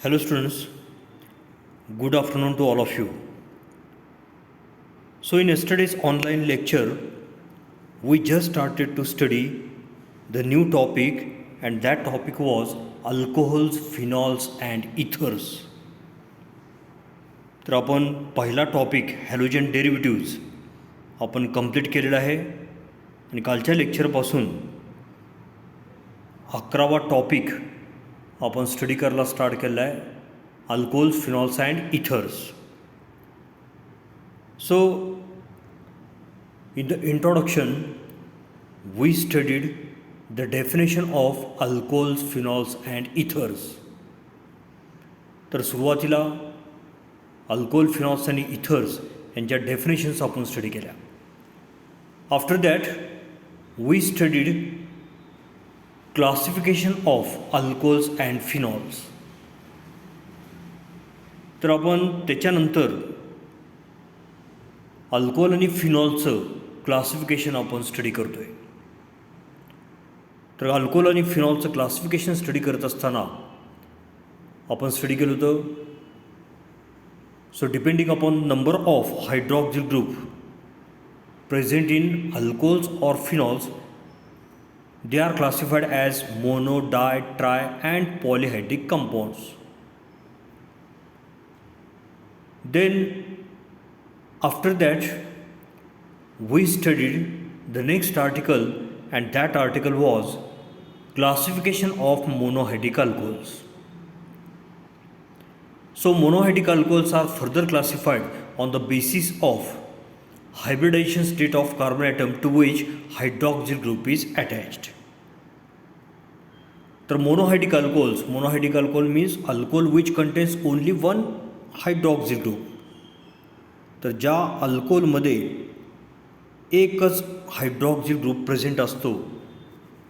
Hello students, good afternoon to all of you. So in yesterday's online lecture, we just started to study the new topic, and that topic was alcohols, phenols and ethers. तर आपण पहिला topic halogen derivatives आपण complete केलेला आहे आणि कालच्या लेक्चरपासून 11वा topic आपण study करायला स्टार्ट केला आहे, alcohols, phenols and ethers. So in the introduction we studied the definition of alcohols, phenols and ethers. तर सुरुवातीला अल्कोहोल, फिनॉल्स आणि इथर्स यांच्या डेफिनेशन्स आपण स्टडी केल्या. After that we studied classification of alcohols and phenols. तर आपण त्याच्यानंतर alcohol आणि फिनॉलचं क्लासिफिकेशन आपण स्टडी करतो आहे. तर अल्कोहोल आणि फिनॉलचं क्लासिफिकेशन स्टडी करत असताना आपण स्टडी केलं होतं. So depending upon number of hydroxyl group present in alcohols और phenols, they are classified as mono, di, tri and polyhydric compounds. Then after that we studied the next article, and that article was classification of monohydric alcohols. So monohydric alcohols are further classified on the basis of hybridization state of carbon atom to which hydroxyl group is attached. तर monohydric alcohol means alcohol which contains only one hydroxyl group. तर ज्या अल्कोहोलमध्ये एकच hydroxyl group present असतो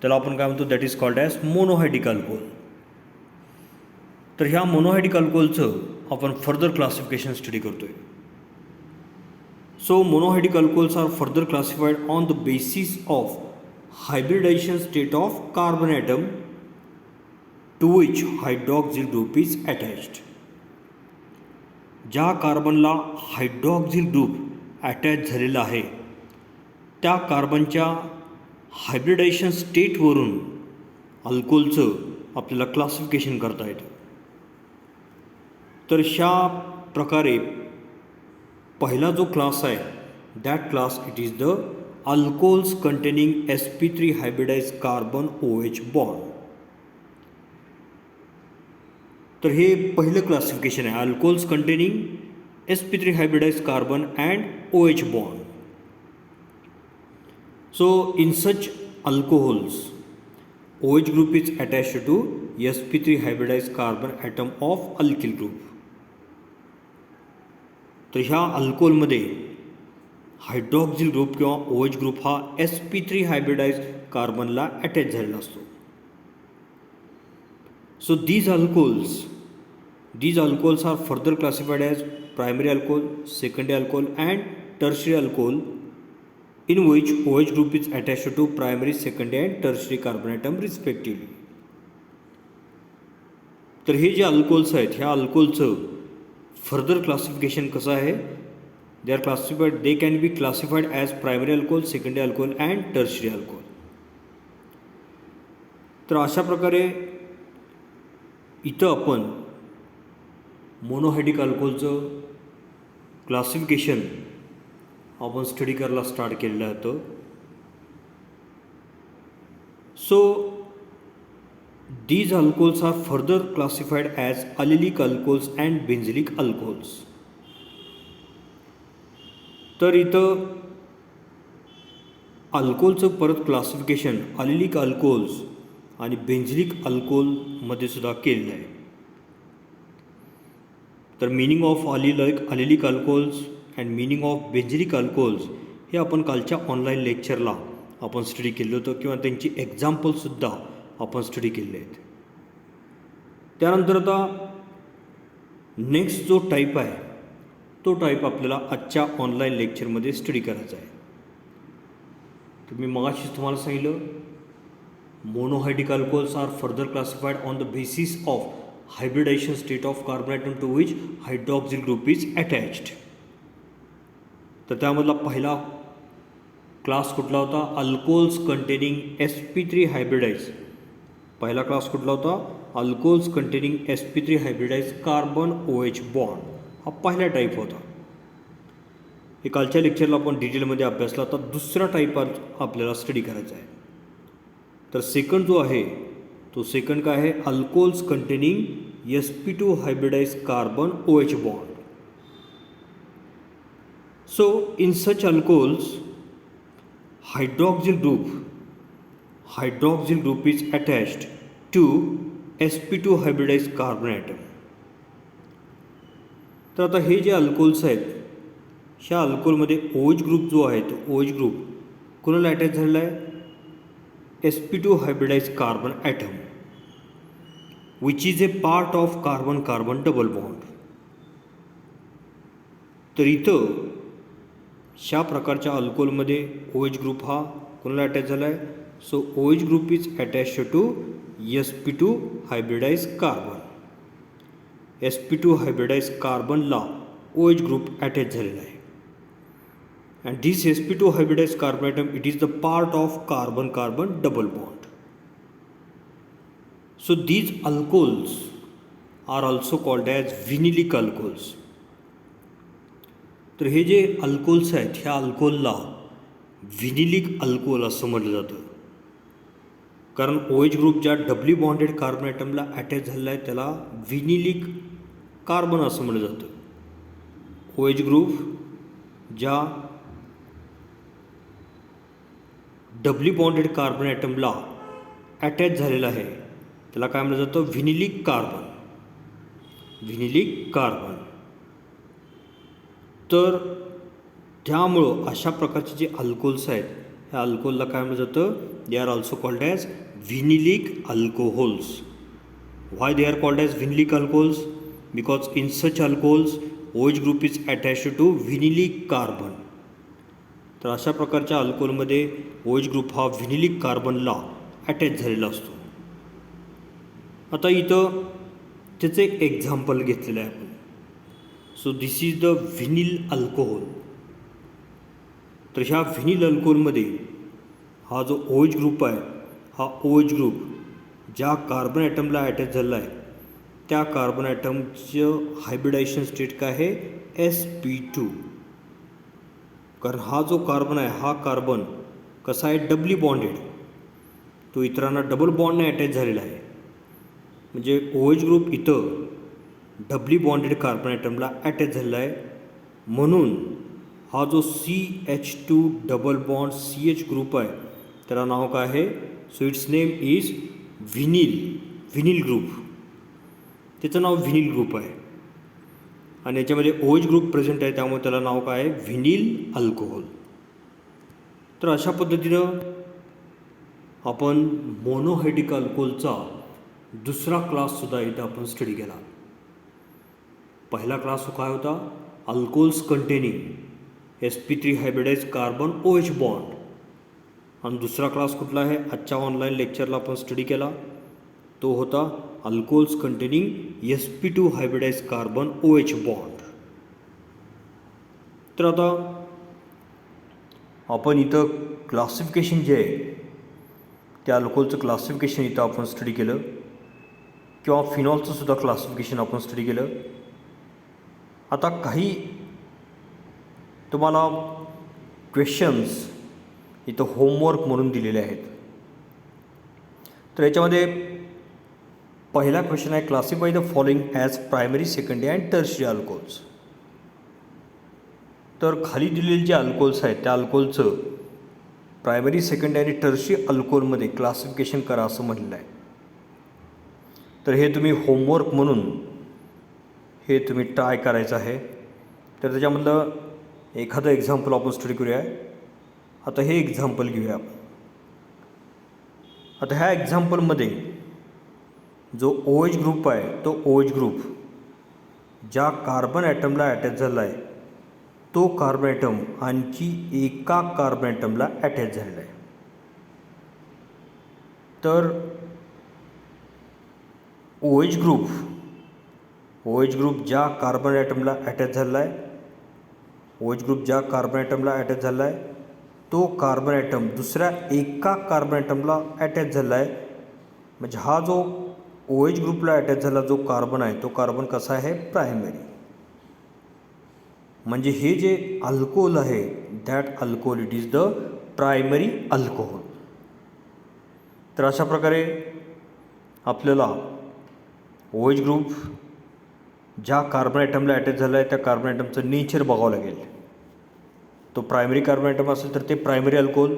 त्याला आपण काय म्हणतो, that is called as monohydric alcohol. तर ह्या मोनोहायड्रिक अल्कोहोलचं आपण फर्दर क्लासिफिकेशन स्टडी करतो आहे. So monohydric alcohols are further classified on the basis of hybridization state of carbon atom to which hydroxyl group is attached. ज्या कार्बनला hydroxyl group attach झालेला आहे त्या कार्बनच्या हायब्रिडायझेशन स्टेटवरून अल्कोहोलचं आपल्याला क्लासिफिकेशन करता येतं. तर अशा प्रकारे पहिला जो क्लास आहे that class it is the alcohols containing sp3 hybridize carbon OH bond. तर हे पहिलं क्लासिफिकेशन आहे, alcohols containing sp3 hybridize carbon and OH bond. So in such alcohols, OH group is attached to sp3 hybridized carbon atom of alkyl group. तर ह्या अल्कोहोलमध्ये hydroxyl group किंवा OH group हा sp3 hybridise कार्बनला attach झालेला असतो. So these alcohols are further classified as primary alcohol, secondary alcohol and tertiary alcohol in which OH group is attached to primary, secondary and tertiary carbon atom respectively. तर हे जे alcohols आहेत ह्या अल्कोहोलचं further classification कसं आहे, they can be classified as primary alcohol, secondary alcohol and tertiary alcohol. तर अशा प्रकारे इथं आपण मोनोहायड्रिक अल्कोहोलचं क्लासिफिकेशन आपण स्टडी करायला स्टार्ट केलेलं होतं. So these alcohols are further classified as allylic alcohols and benzylic alcohols. तर इथं अल्कोहोलचं परत क्लासिफिकेशन अलिलिक अल्कोहोल्स आणि बेंझिलिक अल्कोहोलमध्ये सुद्धा केलेलं आहे. तर meaning of allylic alcohols and meaning of benzylic alcohols हे आपण कालच्या ऑनलाईन लेक्चरला आपण स्टडी केलं होतं किंवा त्यांची एक्झाम्पलसुद्धा आपण स्टडी केलेले आहेत. त्यानंतर आता नेक्स्ट जो टाईप आहे तो टाईप आपल्याला आजच्या ऑनलाईन लेक्चरमध्ये स्टडी करायचा आहे. तर मी मगाशीच तुम्हाला सांगितलं monohydric alcohols are further classified on the basis of hybridization state of carbon atom to which hydroxyl group is attached. तर त्यामधला पहिला क्लास कुठला होता? Alcohols containing sp3 hybridize. पहिला क्लास कुठला होता? Alcohols containing sp3 hybridize carbon OH bond. हा पहिला टाईप होता. हे कालच्या लेक्चरला आपण डिटेलमध्ये अभ्यासला. आता दुसरा टाईप आपल्याला स्टडी करायचा आहे. तर सेकंड जो आहे तो सेकंड काय आहे? Alcohols containing sp2 hybridize carbon OH bond. So in such alcohols hydroxyl group is attached to sp2 hybridized carbon atom. तर आता हे जे अल्कोहोल्स आहेत ह्या अल्कोहोलमध्ये OH ग्रुप जो आहे तो OH ग्रुप कोणाला अटॅच झालेला आहे? sp2 hybridized carbon atom which is a part of carbon carbon double bond. तर इथं ह्या प्रकारच्या अल्कोहोलमध्ये OH ग्रुप हा कोणाला अटॅच झाला आहे? So OH group is attached to sp2 hybridize carbon. sp2 hybridize कार्बनला OH ग्रुप अटॅच झालेला आहे. And this sp2 hybridize carbon atom it is the part of carbon carbon double bond. So these alcohols are also called as vinylic alcohols. तर हे जे alcohols आहेत ह्या अल्कोहोलला विनिलिक alcohol असं म्हटलं जातं. कारण OH ग्रुप ज्या डबली बॉन्डेड कार्बन ॲटमला अटॅच झालेला आहे त्याला विनिलिक कार्बन असं म्हटलं जातं. OH ग्रुप ज्या डबली बॉन्डेड कार्बन ॲटमला अटॅच झालेला आहे त्याला काय म्हटलं जातं? विनिलिक कार्बन. विनिलिक कार्बन. तर त्यामुळं अशा प्रकारचे जे अल्कोहोल्स आहेत ह्या अल्कोहोलला काय म्हटलं जातं? They are also called as vinylic alcohols. Why they are called as vinylic alcohols? Because in such alcohols OH group is attached to vinylic carbon. तर अशा प्रकारच्या अल्कोहोलमध्ये OH ग्रुप हा विनिलिक कार्बनला अटॅच झालेला असतो. आता इथं त्याचं एक एक्झाम्पल घेतलेलं आहे आपण. So this is the vinyl alcohol. तर ह्या व्हिनिल अल्कोहोलमध्ये हा जो OH ग्रुप आहे हा OH ग्रुप ज्या कार्बन ॲटमला अटॅच झालेला आहे त्या कार्बन ॲटमचं हायब्रिडायझेशन स्टेट काय आहे? sp2. कारण हा जो कार्बन आहे हा कार्बन कसा आहे? Doubly bonded. तो इतरांना डबल बॉन्डने अटॅच झालेला आहे. म्हणजे OH ग्रुप इथं डबली बॉन्डेड कार्बन ॲटमला अटॅच झालेला आहे. म्हणून हा जो CH2 double bond CH group आहे त्याला नाव काय आहे? So its name is vinyl group. त्याचं नाव व्हिनिल ग्रुप आहे आणि याच्यामध्ये OH ग्रुप प्रेझेंट आहे त्यामुळे त्याला नाव काय आहे? Vinyl alcohol. तर अशा पद्धतीनं आपण मोनोहायड्रिक अल्कोहोलचा दुसरा क्लाससुद्धा इथं आपण स्टडी केला. पहिला क्लास काय होता? Alcohols containing sp3 hybridize carbon OH bond. आणि दुसरा क्लास कुठला आहे? आजच्या ऑनलाईन लेक्चरला आपण स्टडी केला तो होता alcohols containing sp2 hybridize carbon OH bond. तर आता आपण इथं क्लासिफिकेशन जे आहे त्या अल्कोहोलचं क्लासिफिकेशन इथं आपण स्टडी केलं किंवा फिनॉलचं सुद्धा क्लासिफिकेशन आपण स्टडी केलं. आता काही तुम्हाला क्वेश्चन्स इथं होमवर्क म्हणून दिलेले आहेत. तर याच्यामध्ये पहिला क्वेश्चन आहे classify the following as primary secondary and tertiary alcohols. तर खाली दिलेले जे अल्कोहोल्स आहेत त्या अल्कोहोलचं प्रायमरी सेकंडरी आणि टर्शियरी अल्कोहोलमध्ये क्लासिफिकेशन करा असं म्हटलेलं आहे. तर हे तुम्ही होमवर्क म्हणून हे तुम्ही ट्राय करायचं आहे. तर त्याच्यामधलं एखादं एक्झाम्पल आपण स्टडी करूया. आता हे एक्झाम्पल घेऊया आपण. आता ह्या एक्झाम्पलमध्ये जो OH ग्रुप आहे तो OH ग्रुप ज्या कार्बन ॲटमला अटॅच झाला आहे तो कार्बन ॲटम आणखी एका कार्बन ॲटमला अटॅच झालेला आहे. तर OH group O H group ज्या कार्बन ॲटमला अटॅच झाला आहे, ओ एच ग्रुप ज्या कार्बन ॲटमला अटॅच झाला आहे तो कार्बन ॲटम दुसऱ्या एका कार्बन ॲटमला अटॅच झाला आहे. म्हणजे हा जो ओ एच ग्रुपला अटॅच झाला जो कार्बन आहे तो कार्बन कसा आहे, प्रायमरी. म्हणजे हे जे अल्कोहोल आहे that alcohol it is the primary alcohol. तर अशा प्रकारे आपल्याला ओ एच ग्रुप ज्या कार्बन ॲटमला अटॅच झाला आहे त्या कार्बन ॲटमचं नेचर बघावं लागेल. तो प्रायमरी कार्बन ॲटम असेल तर ते primary alcohol,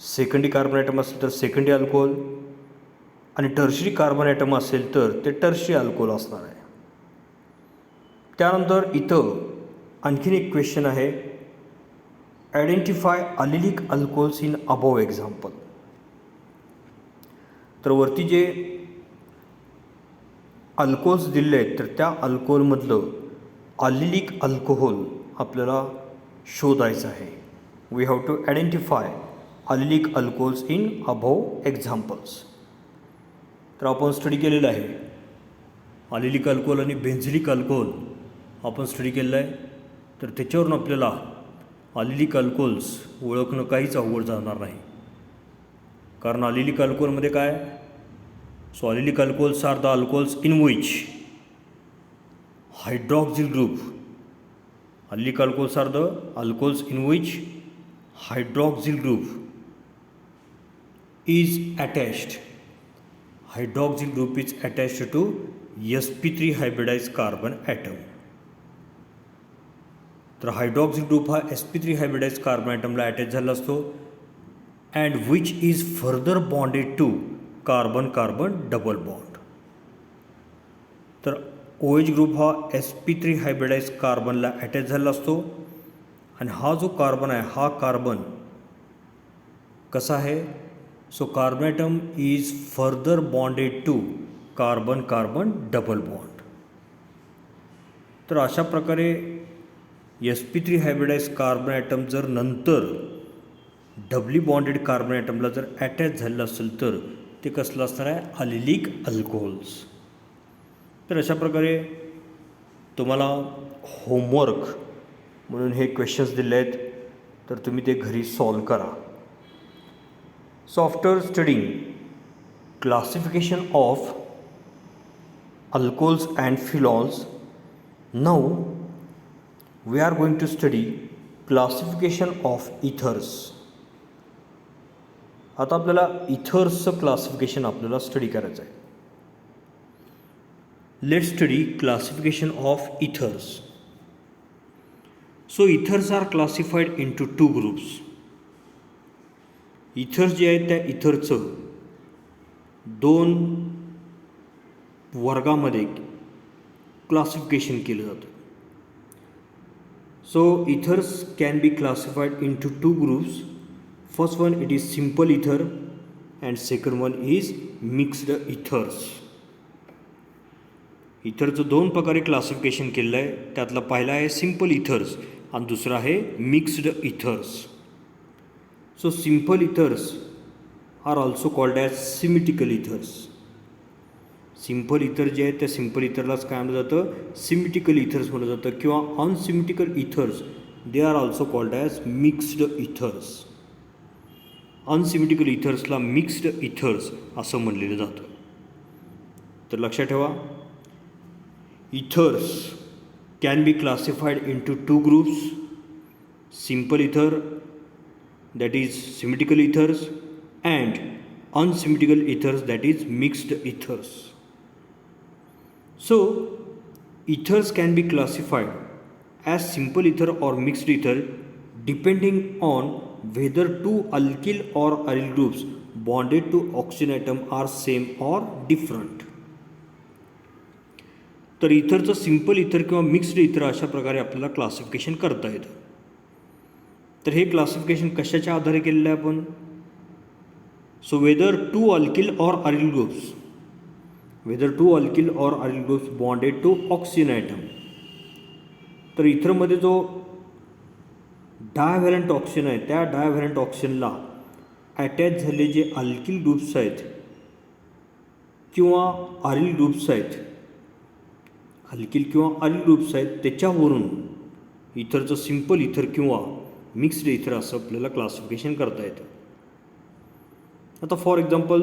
secondary carbon atom असेल तर सेकंडरी अल्कोहोल, आणि टर्शरी कार्बन ॲटम असेल तर ते टर्शरी अल्कोहोल असणार आहे. त्यानंतर इथं आणखीन एक क्वेश्चन आहे, identify allylic alcohols in above example. तर वरती जे अल्कोहोल्स दिले आहेत तर त्या अल्कोहोलमधलं अलिलिक अल्कोहोल आपल्याला शोधायचं आहे. We have to identify allylic alcohols in above examples. तर आपण स्टडी केलेलं आहे अलिलिक अल्कोहोल आणि बेन्झिलिक अल्कोहोल आपण स्टडी केलेलं आहे. तर त्याच्यावरून आपल्याला अलिलिक अल्कोहोल्स ओळखणं काहीच अवघड जाणार नाही. कारण अलिलिक अल्कोहोलमध्ये काय, so allylic alcohols are the alcohols in which hydroxyl group, allylic alcohols are the alcohols in which hydroxyl group is attached, hydroxyl group is attached to sp3 hybridized carbon atom. तर hydroxyl group हा sp3 hybridize carbon ॲटमला attach झाला असतो and which is further bonded to carbon carbon double bond. तर O H group हा sp3 hybridise कार्बनला attach झाला असतो आणि हा जो कार्बन आहे हा कार्बन कसा आहे, so carbon atom is further bonded to carbon carbon double bond. तर अशा प्रकारे sp3 हायब्रिडाइज कार्बन ॲटम जर नंतर डबली बॉन्डेड कार्बन ॲटमला जर अटॅच झालं असेल तर ते कसलं असणार आहे, अलिलिक अल्कोहोल्स. तर अशा प्रकारे तुम्हाला होमवर्क म्हणून हे क्वेश्चन्स दिले आहेत तर तुम्ही ते घरी सॉल्व करा. So after studying classification of alcohols and phenols, now we are going to study classification of ethers. आता आपल्याला इथर्सचं क्लासिफिकेशन आपल्याला स्टडी करायचं आहे. Let's study classification of ethers. So ethers are classified into two groups. Ethers जे आहेत त्या इथरचं दोन वर्गामध्ये क्लासिफिकेशन केलं जातं. So ethers can be classified into two groups. First one it is simple ether and second one is mixed ethers. इथरचं दोन प्रकारे क्लासिफिकेशन केलेलं आहे. त्यातला पहिला आहे सिम्पल इथर्स आणि दुसरा आहे mixed ethers. So simple ethers are also called as symmetrical ethers. Simple इथर जे आहेत त्या सिम्पल इथरलाच काय म्हटलं जातं, सिमेट्रिकल इथर्स म्हटलं जातं किंवा unsymmetrical ethers they are also called as mixed ethers. Unsymmetrical इथर्सला मिक्स्ड इथर्स असं म्हणलेलं जातं. तर लक्षात ठेवा, ethers can be classified into two groups, simple ether that is symmetrical ethers and unsymmetrical ethers that is mixed ethers. So ethers can be classified as simple ether or mixed ether depending on whether two alkyl or aryl groups bonded to oxygen atom are same or different. तर इथरचं simple इथर किंवा mixed इथर अशा प्रकारे आपल्याला classification करता येतं. तर हे क्लासिफिकेशन कशाच्या आधारे केलेलं आहे आपण, so whether two alkyl or aryl groups, whether two alkyl or aryl groups bonded to oxygen atom. तर इथरमध्ये जो डायव्हॅलंट ऑक्सिजन आहे त्या डायव्हॅलंट ऑक्सिजनला अटॅच झालेले जे अल्किल ग्रुप्स आहेत किंवा अरिल ग्रुप्स आहेत अल्किल किंवा अलील ग्रुप्स आहेत त्याच्यावरून इथरचं सिम्पल इथर किंवा मिक्स्ड इथर असं आपल्याला क्लासिफिकेशन करता येतं. आता फॉर एक्झाम्पल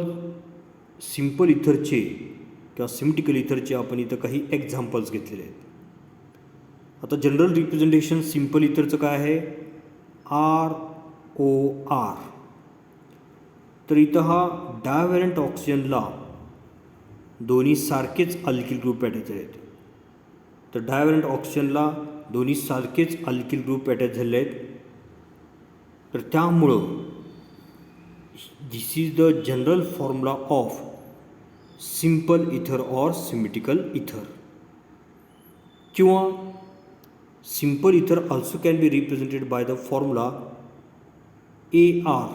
सिम्पल इथरचे किंवा सिमेट्रिकल इथरचे आपण इथं काही एक्झाम्पल्स घेतलेले आहेत. आता जनरल रिप्रेझेंटेशन सिम्पल इथरचं काय आहे, ROR. तर इथं हा डायव्हॅलंट ऑक्सिजनला दोन्ही सारखेच अल्किल ग्रुप अटॅच आहेत. तर डायव्हॅलंट ऑक्सिजनला दोन्ही सारखेच अल्किल ग्रुप अटॅच झाले आहेत. तर त्यामुळं this is the general formula of simple ether or symmetrical ether. किंवा simple ether also can be represented by the formula ArOAr.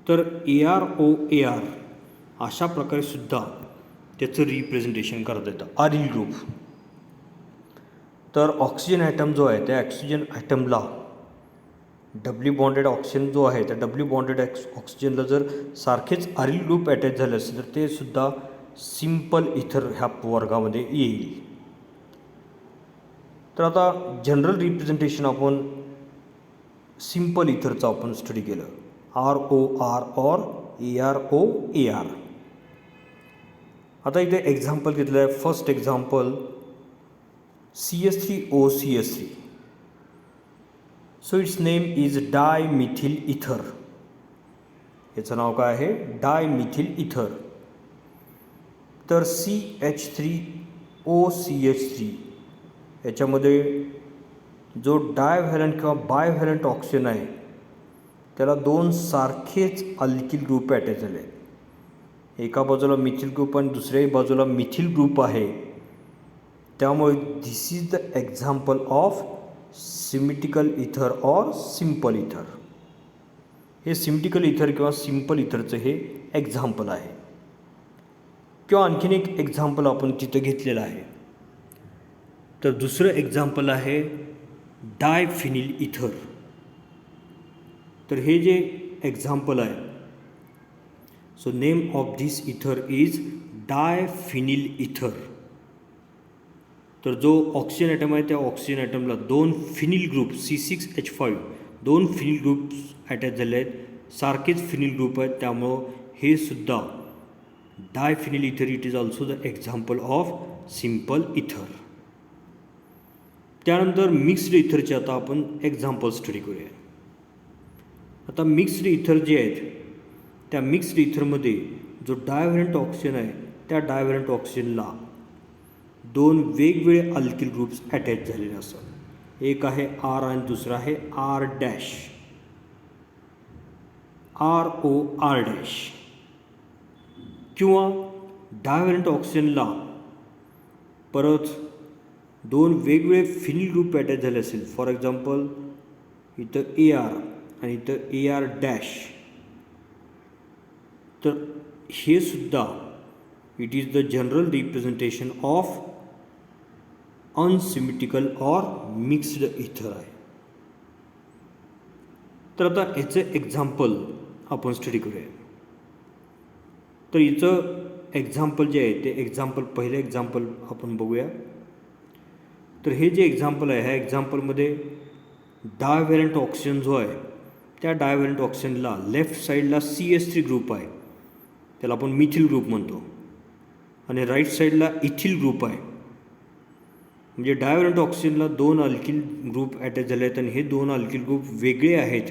तर ArOAr अशा प्रकारे सुद्धा त्याचं रिप्रेझेंटेशन करता येतं. अरील ग्रुप. तर ऑक्सिजन ॲटम जो आहे त्या ऑक्सिजन ॲटमला डब्ल्यू बॉन्डेड ऑक्सिजन जो आहे त्या डब्ल्यू बॉन्डेड ऑक्सिजनला जर सारखेच अरील ग्रुप अटॅच झाले असेल तर ते सुद्धा सिम्पल इथर ह्या वर्गामध्ये येईल. तर आता जनरल रिप्रेझेंटेशन आपण सिम्पल इथरचं आपण स्टडी केलं, ROR और ArOAR. आता इथे एक्झाम्पल घेतलं आहे. First example CH3OCH3. So its name is dimethyl इथर. याचं नाव काय आहे, डायमिथिल इथर. तर CH3OCH3 याच्यामध्ये जो डायव्हॅलंट किंवा बायव्हॅलंट ऑक्सिजन आहे त्याला दोन सारखेच अल्किल ग्रुप अटॅच झाले आहेत. एका बाजूला मिथिल ग्रुप आणि दुसऱ्याही बाजूला मिथिल ग्रुप आहे. त्यामुळे this is the example of symmetrical ether or simple ether. हे सिमेट्रिकल इथर किंवा सिम्पल इथरचं हे एक्झाम्पल आहे. किंवा आणखीन एक एक्झाम्पल आपण तिथं घेतलेलं आहे. तर दुसरं एक्झाम्पल आहे डायफिनिल इथर. तर हे जे एक्झाम्पल आहे, सो नेम ऑफ दिस इथर इज डायफिनिल इथर. तर जो ऑक्सिजन ॲटम आहे त्या ऑक्सिजन ॲटमला दोन फिनिल ग्रुप C6H5 दोन फिनिल ग्रुप्स अटॅच झाले आहेत. सारखेच फिनिल ग्रुप आहेत. त्यामुळं हे सुद्धा डायफिनिल इथर it is also the example of simple इथर. त्यानंतर मिक्स्ड इथरचे आता आपण एक्झाम्पल स्टडी करूया. आता मिक्स्ड इथर जे आहेत त्या मिक्स्ड इथरमध्ये जो डायव्हॅलंट ऑक्सिजन आहे त्या डायव्हॅलंट ऑक्सिजनला दोन वेगवेगळे अल्किल ग्रुप्स अटॅच झालेले असतात. एक आहे R आणि दुसरा आहे R', ROR'. किंवा डायव्हॅलंट ऑक्सिजनला परत दोन वेगवेगळे फिनिल ग्रुप अटॅच झाले असेल. फॉर एक्झाम्पल इथं AR आणि इथं AR'. तर हे सुद्धा it is the general representation of unsymmetrical or mixed इथर आहे. तर आता याचं एक्झाम्पल आपण स्टडी करूया. तर इथं एक्झाम्पल जे आहे ते एक्झाम्पल पहिलं एक्झाम्पल आपण बघूया. तर हे जे एक्झाम्पल आहे ह्या एक्झाम्पलमध्ये डायव्हॅलंट ऑक्सिजन जो आहे त्या डायव्हॅलंट ऑक्सिजनला लेफ्ट साईडला CH3 ग्रुप आहे, त्याला आपण मिथिल ग्रुप म्हणतो. आणि राईट साईडला इथिल ग्रुप आहे. म्हणजे डायव्हॅलंट ऑक्सिजनला दोन अल्किल ग्रुप अटॅच झाले आहेत आणि हे दोन अल्किल ग्रुप वेगळे आहेत.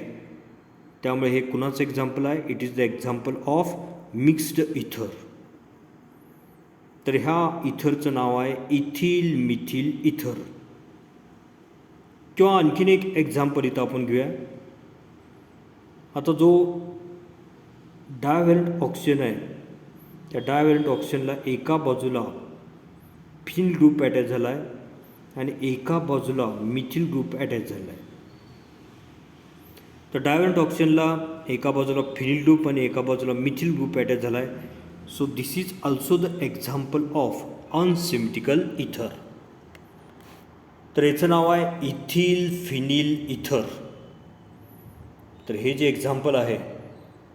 त्यामुळे हे कुणाचं एक्झाम्पल आहे, it is the example of mixed इथर. तर ह्या इथरचं नाव आहे इथिल मिथिल इथर. किंवा आणखीन एक एक्झाम्पल इथं आपण घेऊया. आता जो डायव्हॅलंट ऑक्सिजन आहे त्या डायव्हॅलंट ऑक्सिजनला एका बाजूला फिनिल ग्रुप अटॅच झाला आहे आणि एका बाजूला मिथिल ग्रुप अटॅच झाला आहे. तर डायव्हॅलंट ऑक्सिजनला एका बाजूला फिनिल ग्रुप आणि एका बाजूला मिथिल ग्रुप अटॅच झाला आहे. So this is also the example of unsymmetrical इथर. तर याचं नाव आहे इथिल फिनिल इथर. तर हे जे एक्झाम्पल आहे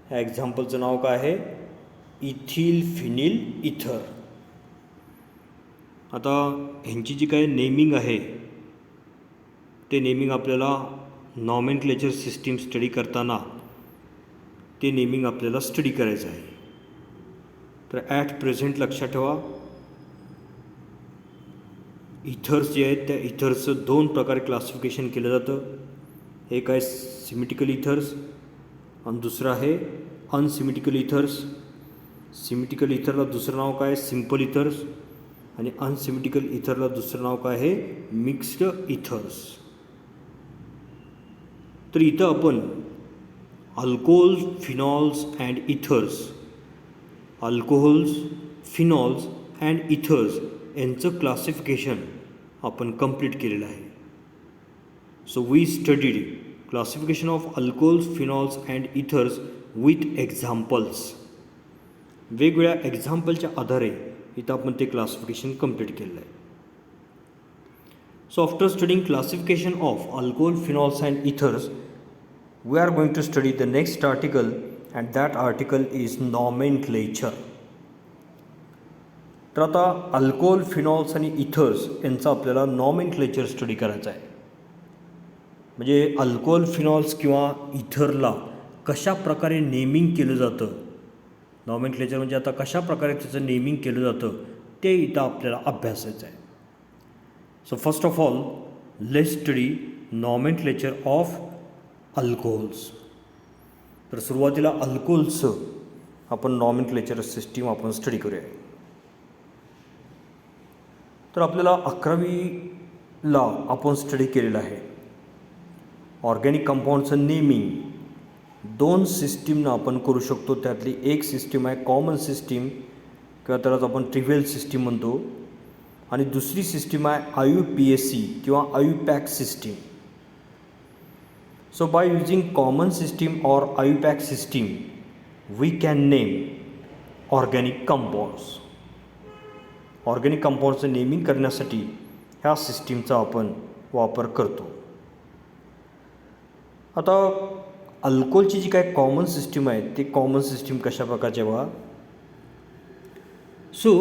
ह्या एक्झाम्पलचं नाव काय आहे, इथिल फिनिल इथर. आता ह्यांची जी काही नेमिंग आहे ते नेमिंग आपल्याला नॉमेनक्लेचर सिस्टीम स्टडी करताना ते नेमिंग आपल्याला स्टडी करायचं आहे. तर ॲट प्रेझेंट लक्षात ठेवा, इथर्स जे आहेत त्या इथर्सचं 2 प्रकारे क्लासिफिकेशन केलं जातं. एक आहे सिमेट्रिकल इथर्स आणि दुसरं आहे अनसिमेट्रिकल इथर्स. सिमेट्रिकल इथरला दुसरं नाव काय, सिम्पल इथर्स. आणि अनसिमेट्रिकल इथरला दुसरं नाव काय आहे, मिक्स्ड इथर्स. तर इथं आपण alcohols, phenols and ethers, alcohols, phenols and ethers यांचं क्लासिफिकेशन आपण कंप्लीट केलेलं आहे. So we studied classification of alcohols, phenols and ethers with examples. वेगवेगळ्या एक्झाम्पलच्या आधारे इथं आपण ते क्लासिफिकेशन कंप्लीट केलेलं आहे. So after studying classification of alcohol, phenols and ethers, we are going to study the next article, and that article is nomenclature. तर आता अल्कोहोल, फिनॉल्स आणि इथर्स यांचा आपल्याला नॉमेनक्लेचर स्टडी करायचं आहे. म्हणजे अल्कोहोल, फिनॉल्स किंवा इथरला कशा प्रकारे नेमिंग केलं जातं, नॉमेनक्लेचर म्हणजे आता कशा प्रकारे त्याचं नेमिंग केलं जातं ते इथं आपल्याला अभ्यासायचं आहे. So first of all let's study nomenclature of alcohols. तर सुरुवातीला अल्कोहोल्सचं आपण नॉमेनक्लेचर सिस्टीम आपण स्टडी करूया. तर आपल्याला 11वीला आपण स्टडी केलेलं आहे ऑर्गॅनिक कंपाऊंडचं नेमिंग 2 सिस्टीमनं आपण करू शकतो. त्यातली एक सिस्टीम आहे कॉमन सिस्टीम किंवा त्यालाच आपण ट्रिव्हियल सिस्टीम म्हणतो, आणि दुसरी सिस्टीम आहे IUPAC किंवा IUPAC system. So by using common system or IUPAC system, we can name organic compounds. Organic कंपाऊंडचं नेमिंग करण्यासाठी ह्या सिस्टीमचा आपण वापर करतो. आता अल्कोहोलची जी काय कॉमन सिस्टीम आहे ते कॉमन सिस्टीम कशा प्रकारचे बघा. So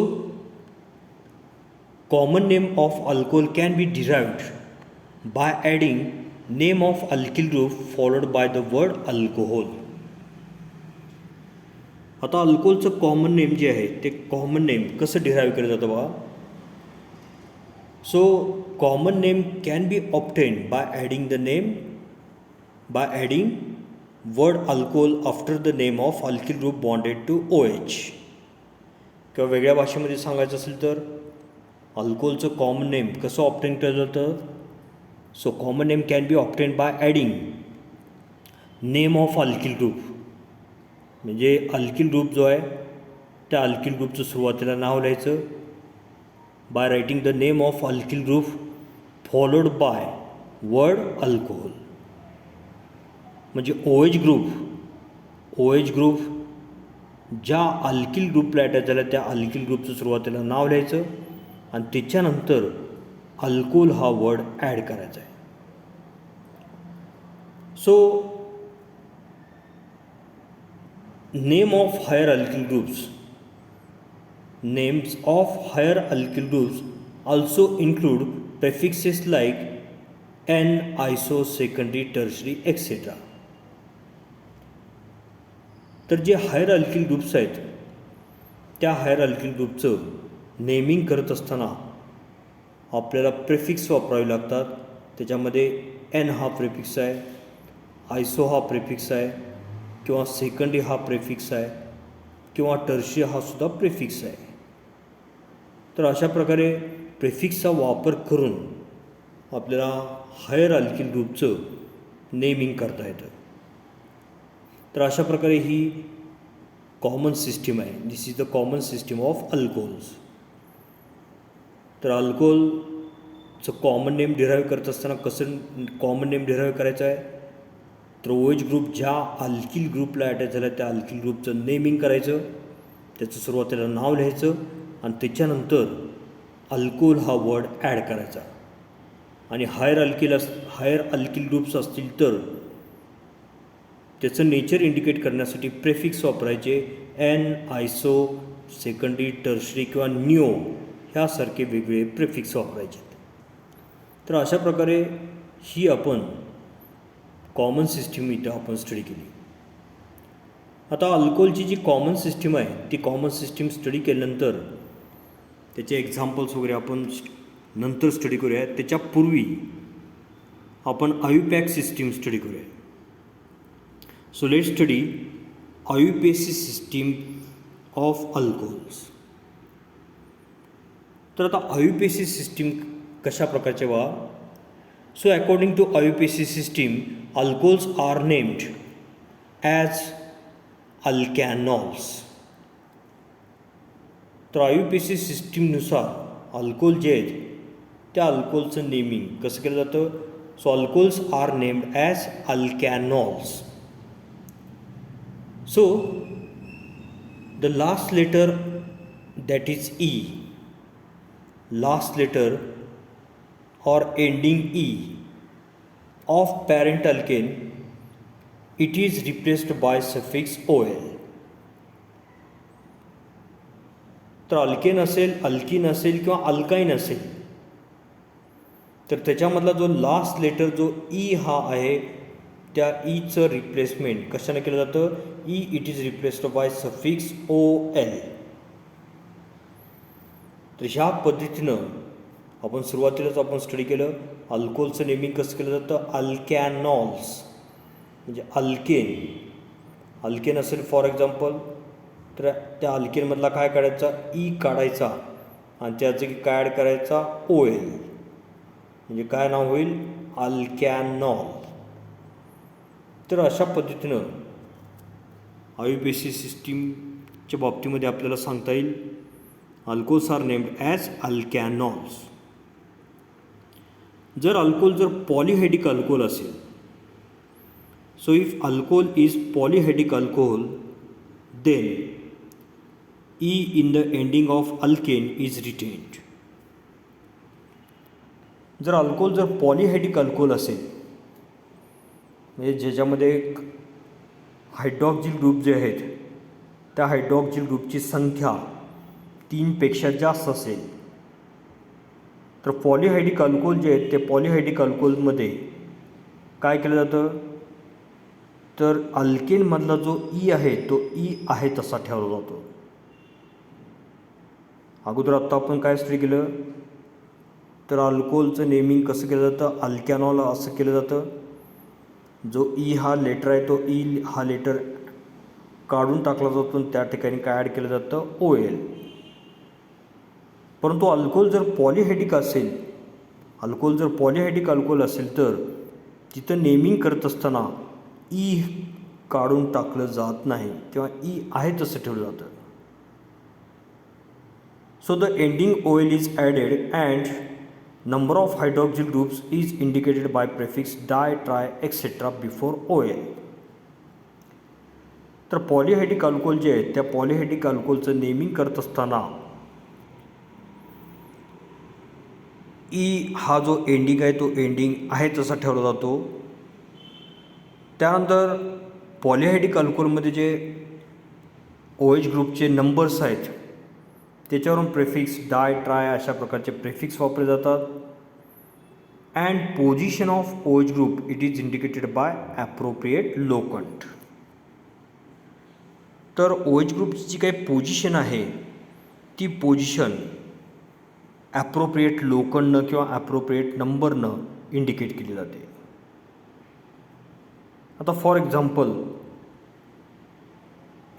common name of alcohol can be derived bye adding name of alkyl group followed by the word alcohol. आता अल्कोहोलचं कॉमन नेम जे आहे ते कॉमन नेम कसं डिराईव्ह केलं जातं बघा. So common name can be obtained by adding word alcohol after the name of alkyl group bonded to OH. किंवा वेगळ्या भाषेमध्ये सांगायचं असेल तर अल्कोहोलचं कॉमन नेम कसं ऑब्टेन केलं जातं. So common name can be obtained by adding name of alkyl group. म्हणजे अल्किल ग्रुप जो आहे त्या अल्किल ग्रुपचं सुरुवातीला नाव लिहायचं by writing the name of alkyl group followed by word alcohol. म्हणजे OH ग्रुप ज्या अल्किल ग्रुपला अटॅच झाला त्या अल्किल ग्रुपचं सुरुवातीला नाव लिहायचं आणि त्याच्यानंतर अल्कोहोल हा वर्ड ॲड करायचा आहे. So name of higher alkyl groups, names of higher alkyl groups also include prefixes like N, iso, secondary, tertiary etcetera. तर जे हायर अल्किल ग्रुप्स आहेत त्या हायर अल्किल ग्रुपचं नेमिंग करत असताना आपल्याला प्रेफिक्स वापरावे लागतात. त्याच्यामध्ये N हा प्रेफिक्स आहे, आयसो हा प्रेफिक्स आहे, किंवा सेकंडरी हा प्रेफिक्स आहे, किंवा टर्शी हा सुद्धा प्रेफिक्स आहे. तर अशा प्रकारे प्रेफिक्सचा वापर करून आपल्याला हायर अल्किल ग्रुपचं नेमिंग करता येतं. तर अशा प्रकारे ही कॉमन सिस्टीम आहे. This is the common system of alcohols. तर अल्कोहोलचं कॉमन नेम डिराईव्ह करत असताना कसं कॉमन नेम डिराईव्ह करायचं आहे, तर OH ग्रुप ज्या अल्किल ग्रुपला अटॅच झाला त्या अल्किल ग्रुपचं नेमिंग करायचं, त्याचं सुरुवातीला नाव लिहायचं आणि त्याच्यानंतर अल्कोहोल हा वर्ड ॲड करायचा. आणि हायर अल्किल ग्रुप्स असतील तर त्याचं नेचर इंडिकेट करण्यासाठी प्रेफिक्स वापरायचे एन, आयसो, सेकंडरी, टर्शरी किंवा निओ ह्यासारखे वेगवेगळे प्रेफिक्स वापरायचे. तर अशा प्रकारे ही आपण कॉमन सिस्टीम इथं आपण स्टडी केली. आता अल्कोहोलची जी कॉमन सिस्टीम आहे ती कॉमन सिस्टीम स्टडी केल्यानंतर त्याचे एक्झाम्पल्स वगैरे आपण नंतर स्टडी करूया. त्याच्यापूर्वी आपण आयुपॅक सिस्टीम स्टडी करूया. So let study IUPAC system of alcohols. तर आता आयुपेसी सिस्टीम कशा प्रकारचे वा. So according to IUPAC system alcohols are named as alkanols. तर आयुपेसी सिस्टीमनुसार अल्कोहोल जे आहेत त्या अल्कोहोलचं नेमिंग कसं केलं जातं. So alcohols are named as alkanols. So the last letter that is E, last letter or ending E of parent alkane, it is replaced by suffix OL. तर alkane असेल, alkyne असेल किंवा अल्काईन असेल तर त्याच्यामधला जो लास्ट लेटर जो E हा आहे त्या ईचं रिप्लेसमेंट कशाने केलं जातं. E it is replaced by suffix OL. तर ह्या पद्धतीनं आपण सुरुवातीलाच आपण स्टडी केलं अल्कोहोलचं नेमिंग कसं केलं जातं. अल्कॅनॉल्स म्हणजे अल्केन असेल फॉर एक्झाम्पल तर त्या अल्केनमधला काय काढायचा ई काढायचा आणि त्याचं काय ॲड करायचा OL म्हणजे काय नाव होईल अल्कॅनॉल. तर अशा पद्धतीनं आयुपेसी सिस्टीमच्या बाबतीमध्ये आपल्याला सांगता येईल alcohols are named as alkanols. जर अल्कोहोल जर पॉलिहायड्रिक अल्कोहोल असेल so if alcohol is polyhydric alcohol then E in the ending of alkane is retained. जर अल्कोहोल जर पॉलिहायड्रिक अल्कोहोल असेल म्हणजे ज्याच्यामध्ये हायड्रॉक्सिल ग्रुप जे आहेत त्या हायड्रॉक्सिल ग्रुपची संख्या 3पेक्षा जास्त असेल तर पॉलिहायड्रिक अल्कोहोल जे आहेत ते पॉलिहायड्रिक अल्कोहोलमध्ये काय केलं जातं तर अल्केनमधला जो ई आहे तो ई आहे तसा ठेवला जातो. अगोदर आत्ता आपण काय स्टडी केलं तर अल्कोहोलचं नेमिंग कसं केलं जातं अल्कॅनॉल असं केलं जातं. जो ई हा लेटर आहे तो ई हा लेटर काढून टाकला जातो आणि त्या ठिकाणी काय ॲड केलं जातं OL. परंतु अल्कोहोल जर पॉलिहायड्रिक अल्कोहोल असेल तर तिथं नेमिंग करत असताना ई काढून टाकलं जात नाही किंवा ई आहे तसं ठेवलं जातं. So the ending OL is added and number of hydroxyl groups is indicated by prefix di, tri, etc. before OL. तर पॉलिहायड्रिक अल्कोहोल जे आहे त्या पॉलिहायड्रिक अल्कोहोलचं नेमिंग करत असताना ई हा जो एंडिंग आहे तो एंडिंग आहे तसा ठेवला जातो. त्यानंतर पॉलिहायड्रिक अल्कोहोलमध्ये जे OH ग्रुपचे नंबर्स आहेत त्याच्यावरून प्रेफिक्स डाय, ट्राय अशा प्रकारचे प्रेफिक्स वापरले जातात. And position of OH group it is indicated by appropriate locant. तर OH ग्रुपची जी काही पोझिशन आहे ती पोझिशन ॲप्रोप्रिएट लोकंटनं किंवा ॲप्रोप्रिएट नंबरनं इंडिकेट केली जाते. आता फॉर एक्झाम्पल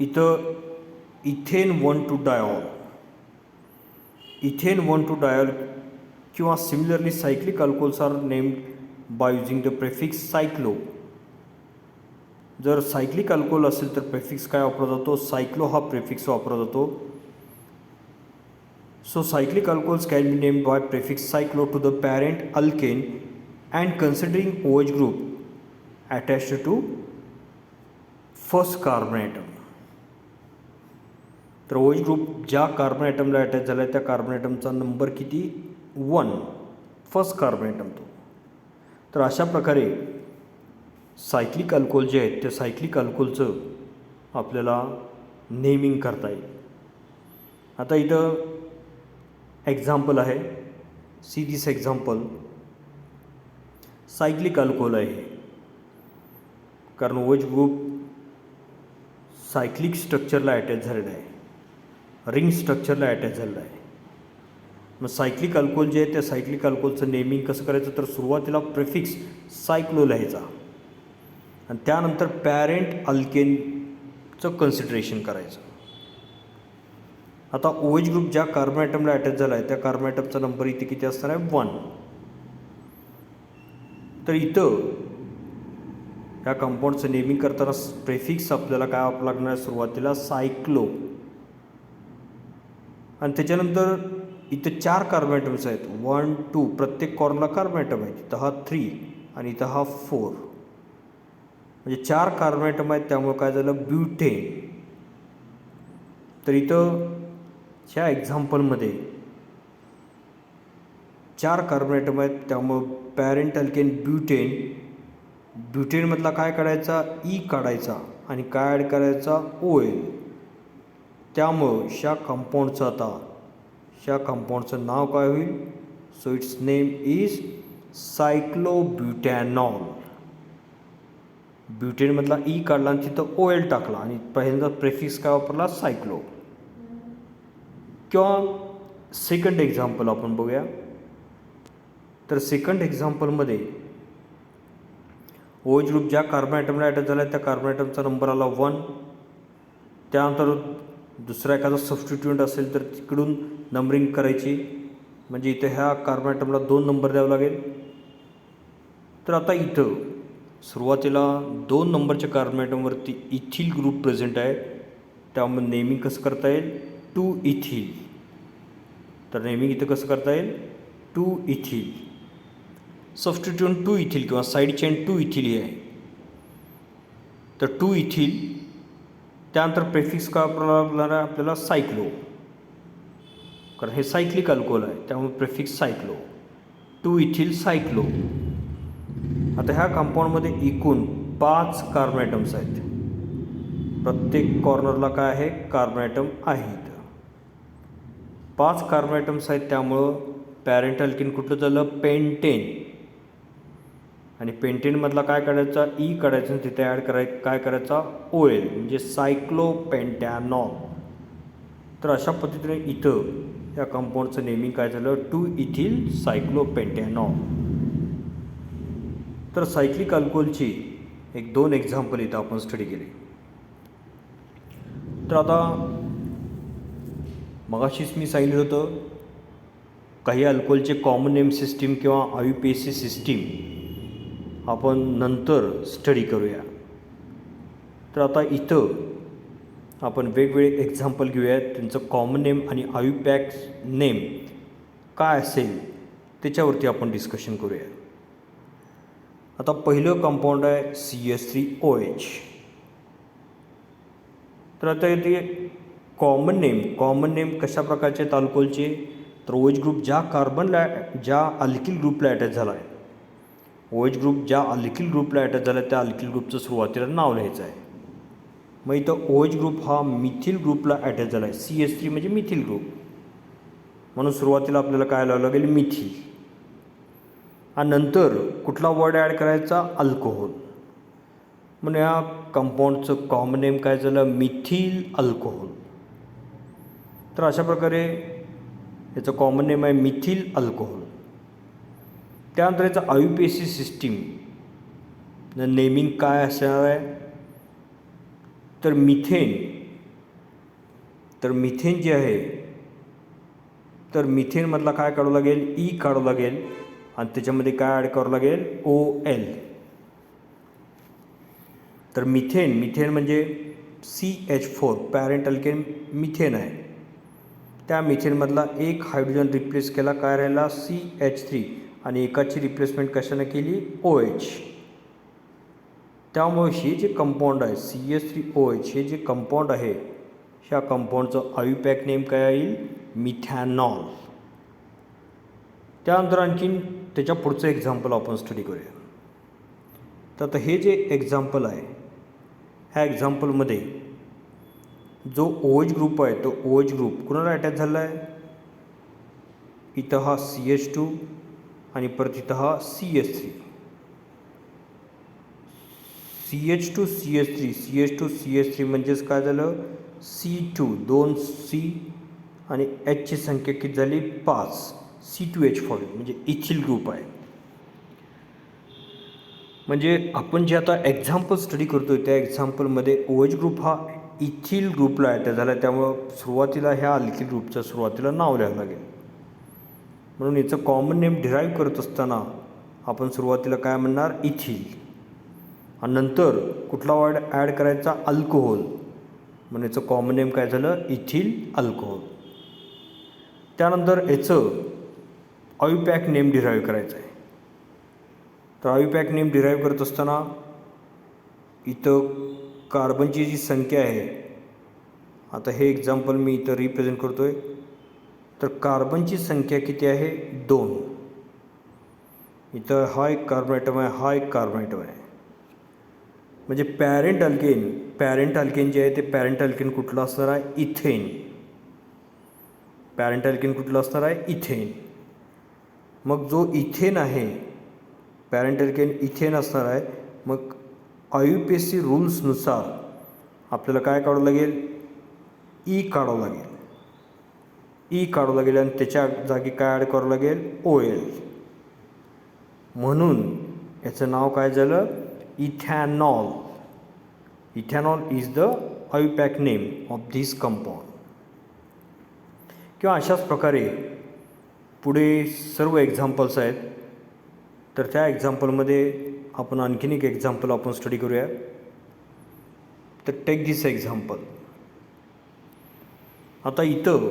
इथं इथेन 1,2-डायॉल इथेन 1,2-डायॉल किंवा similarly cyclic alcohols are named by using the prefix cyclo. जर सायक्लिक अल्कोहोल असेल तर प्रेफिक्स काय वापरला जातो सायक्लो हा प्रेफिक्स वापरला जातो. So cyclic alcohols can be named by prefix cyclo to the parent alkane and considering OH group attached to first carbon atom. तर OH ग्रुप ज्या कार्बन ॲटमला अटॅच झाला आहे त्या कार्बन ॲटमचा नंबर किती 1 फर्स्ट कार्बन ॲटम तो. तर अशा प्रकारे सायक्लिक अल्कोहोल जे आहेत त्या सायक्लिक अल्कोहोलचं आपल्याला नेमिंग करता येईल. आता इथं एक्झाम्पल आहे, see this example. Cyclic alcohol आहे कारण OH ग्रुप सायक्लिक स्ट्रक्चरला अटॅच झालेला आहे, रिंग स्ट्रक्चरला अटॅच झालेला आहे. मग सायक्लिक अल्कोहोल जे आहे त्या सायक्लिक अल्कोहोलचं नेमिंग कसं करायचं, तर सुरुवातीला प्रिफिक्स सायक्लो लिहायचा आणि त्यानंतर पॅरेंट अल्केनचं कन्सिडरेशन करायचं. आता OH ग्रुप ज्या कार्बन ॲटमला अटॅच झाला आहे त्या कार्बन ॲटमचा नंबर इथे किती असणार आहे, 1. तर इथं ह्या कंपाऊंडचं नेमिंग करताना प्रेफिक्स आपल्याला काय वापरावं लागणार आहे, सुरुवातीला सायक्लो. आणि त्याच्यानंतर इथं 4 कार्बन ॲटम्स आहेत, 1 2, प्रत्येक कॉर्नरला कार्बन ॲटम आहे. इथं हा 3 आणि इथं हा 4, म्हणजे 4 कार्बन ॲटम आहेत. त्यामुळे काय झालं, ब्युटेन. तर इथं ह्या एक्झाम्पलमध्ये 4 कार्बन ॲटम आहेत, त्यामुळं पॅरेंट अल्केन ब्युटेन. ब्युटेनमधला काय काढायचा, ई काढायचा आणि काय ॲड करायचा, OL. त्यामुळं ह्या कंपाऊंडचं नाव काय होईल, so its name is cyclobutanol. ब्युटेनमधला ई काढला आणि तिथं OL टाकला आणि पहिल्यांदा प्रेफिक्स काय वापरला, सायक्लो. किंवा सेकंड एक्झाम्पल आपण बघूया. तर सेकंड एक्झाम्पलमध्ये OH ग्रुप ज्या कार्बन ॲटमला अटॅच झाला आहे त्या कार्बन ॲटमचा नंबर आला 1. त्यानंतर दुसरा एखादा सबस्टिट्यूएंट असेल तर तिकडून नंबरिंग करायची, म्हणजे इथं ह्या कार्बन ॲटमला 2 नंबर द्यावं लागेल. तर आता इथं सुरुवातीला 2 नंबरच्या कार्बन ॲटमवरती इथिल ग्रुप प्रेझेंट आहे, त्यामुळे नेमिंग कसं करता येईल, 2 इथिल. तर नेमिंग इथं कसं करता येईल, 2 इथिल. सबस्टिट्यूएंट 2 इथिल किंवा साईड चेन 2 इथिल ही आहे. तर 2 इथिल. त्यानंतर प्रेफिक्स काय वापरणार आहे आपल्याला, सायक्लो, कारण हे सायक्लिक अल्कोहोल आहे त्यामुळे प्रेफिक्स सायक्लो, 2 इथिल सायक्लो. आता ह्या कंपाऊंडमध्ये एकूण 5 कार्बन ॲटम्स आहेत. प्रत्येक कॉर्नरला काय आहे, कार्बन ॲटम आहेत. 5 कार्बन ॲटम्स आहेत, त्यामुळं पॅरेंट अल्केन कुठलं झालं, पेंटेन. आणि पेंटेनमधला काय काढायचा, ई काढायचं आणि तिथे ॲड काय करायचा, OL, म्हणजे सायक्लोपेंटॅनॉल. तर अशा पद्धतीने इथं या कंपाऊंडचं नेमिंग काय झालं, 2 इथिल सायक्लोपेंटॅनॉल. तर सायक्लिक अल्कोहोलची 1-2 एक्झाम्पल इथं आपण स्टडी केली. तर आता मगाशीच मी सांगितलं होतं काही अल्कोहोलचे कॉमन नेम सिस्टीम किंवा IUPAC सिस्टीम आपण नंतर स्टडी करूया. तर आता इथं आपण वेगवेगळे एक्झाम्पल घेऊयात, त्यांचं कॉमन नेम आणि IUPAC नेम काय असेल त्याच्यावरती आपण डिस्कशन करूया. आता पहिलं कंपाऊंड आहे CH3OH. तर आता इथे कॉमन नेम कशा प्रकारचे आहेत अल्कोहोलचे, तर OH ग्रुप ज्या अल्किल ग्रुपला अटॅच झाला आहे, OH ग्रुप ज्या अल्किल ग्रुपला अटॅच झाला आहे त्या अल्किल ग्रुपचं सुरुवातीला नाव लिहायचं आहे. मग इथं OH ग्रुप हा मिथिल ग्रुपला अटॅच झाला आहे, CH3 म्हणजे मिथिल ग्रुप, म्हणून सुरुवातीला आपल्याला काय लिहावं लागेल, मिथिल. आणि नंतर कुठला वर्ड ॲड करायचा, अल्कोहोल. म्हणून या कंपाऊंडचं कॉमन नेम काय झालं, मिथिल अल्कोहोल. तर अशा प्रकारे याचं कॉमन नेम आहे मिथिल अल्कोहोल. त्यानंतर याचं IUPAC सिस्टीम नेमिंग काय असणार आहे, तर मिथेन जे आहे, तर मिथेनमधला काय काढावं लागेल, ई काढावं लागेल आणि त्याच्यामध्ये काय ॲड करावं लागेल, OL. तर मिथेन म्हणजे CH4, पॅरेंट अल्केन मिथेन आहे. त्या मिथेनमधला एक हायड्रोजन रिप्लेस केला, काय राहिला, CH3, आणि एकाची रिप्लेसमेंट कशाने केली, OH. त्यामुळे हे जे कंपाऊंड आहे CH3OH, हे जे कंपाऊंड आहे ह्या कंपाऊंडचं IUPAC नेम काय येईल, मिथॅनॉल. त्यानंतर आणखीन त्याच्या पुढचं एक्झाम्पल आपण स्टडी करूया. तर आता हे जे एक्झाम्पल आहे, ह्या एक्झाम्पलमध्ये जो OH ग्रुप आहे तो OH ग्रुप कुणाला अटॅच झाला आहे? इथं हा CH2 आणि परत इथं हा CH3. CH2 CH3 म्हणजेच काय झालं? C2 2 C आणि Hची संख्या किती झाली? 5. C2H5 म्हणजे इथिल ग्रुप आहे. म्हणजे आपण जे आता एक्झाम्पल स्टडी करतोय त्या एक्झाम्पलमध्ये OH ग्रुप हा इथिल ग्रुपला अटॅच झाला, त्यामुळं सुरुवातीला ह्या अल्किल ग्रुपचं सुरुवातीला नाव लिहावं लागेल. म्हणून याचं कॉमन नेम डिराईव्ह करत असताना आपण सुरुवातीला काय म्हणणार? इथिल. आणि नंतर कुठला वर्ड ॲड करायचा? अल्कोहोल. म्हणून याचं कॉमन नेम काय झालं? Ethyl alcohol. त्यानंतर याचं आयुपॅक नेम डिराईव्ह करायचं आहे. तर आयुपॅक नेम डिराईव्ह करत असताना इथं कार्बनची जी संख्या आहे, आता हे एक्झाम्पल मी इथं रिप्रेझेंट करतो आहे, तर कार्बनची संख्या किती आहे? 2. इथं हा एक कार्बन ॲटम आहे, हा एक कार्बन ॲटम आहे. म्हणजे पॅरेंट अल्केन जे आहे ते पॅरेंट अल्केन कुठलं असणार आहे? इथेन. पॅरेंट अल्केन कुठलं असणार आहे? इथेन. मग जो इथेन आहे, पॅरेंट अल्केन इथेन असणार आहे. मग आयुपीएसी रूल्सनुसार आपल्याला काय काढावं लागेल? ई काढावं लागेल. ई काढावं लागेल आणि त्याच्या जागी काय ॲड करावं लागेल? OL. म्हणून याचं नाव काय झालं? Ethanol. Ethanol is the IUPAC name of this compound. किंवा अशाच प्रकारे पुढे सर्व एक्झाम्पल्स आहेत. तर त्या एक्झाम्पलमध्ये आपण आणखीन एक एक्झाम्पल आपण स्टडी करूया. तर टेक दिस एक्झाम्पल. आता इथं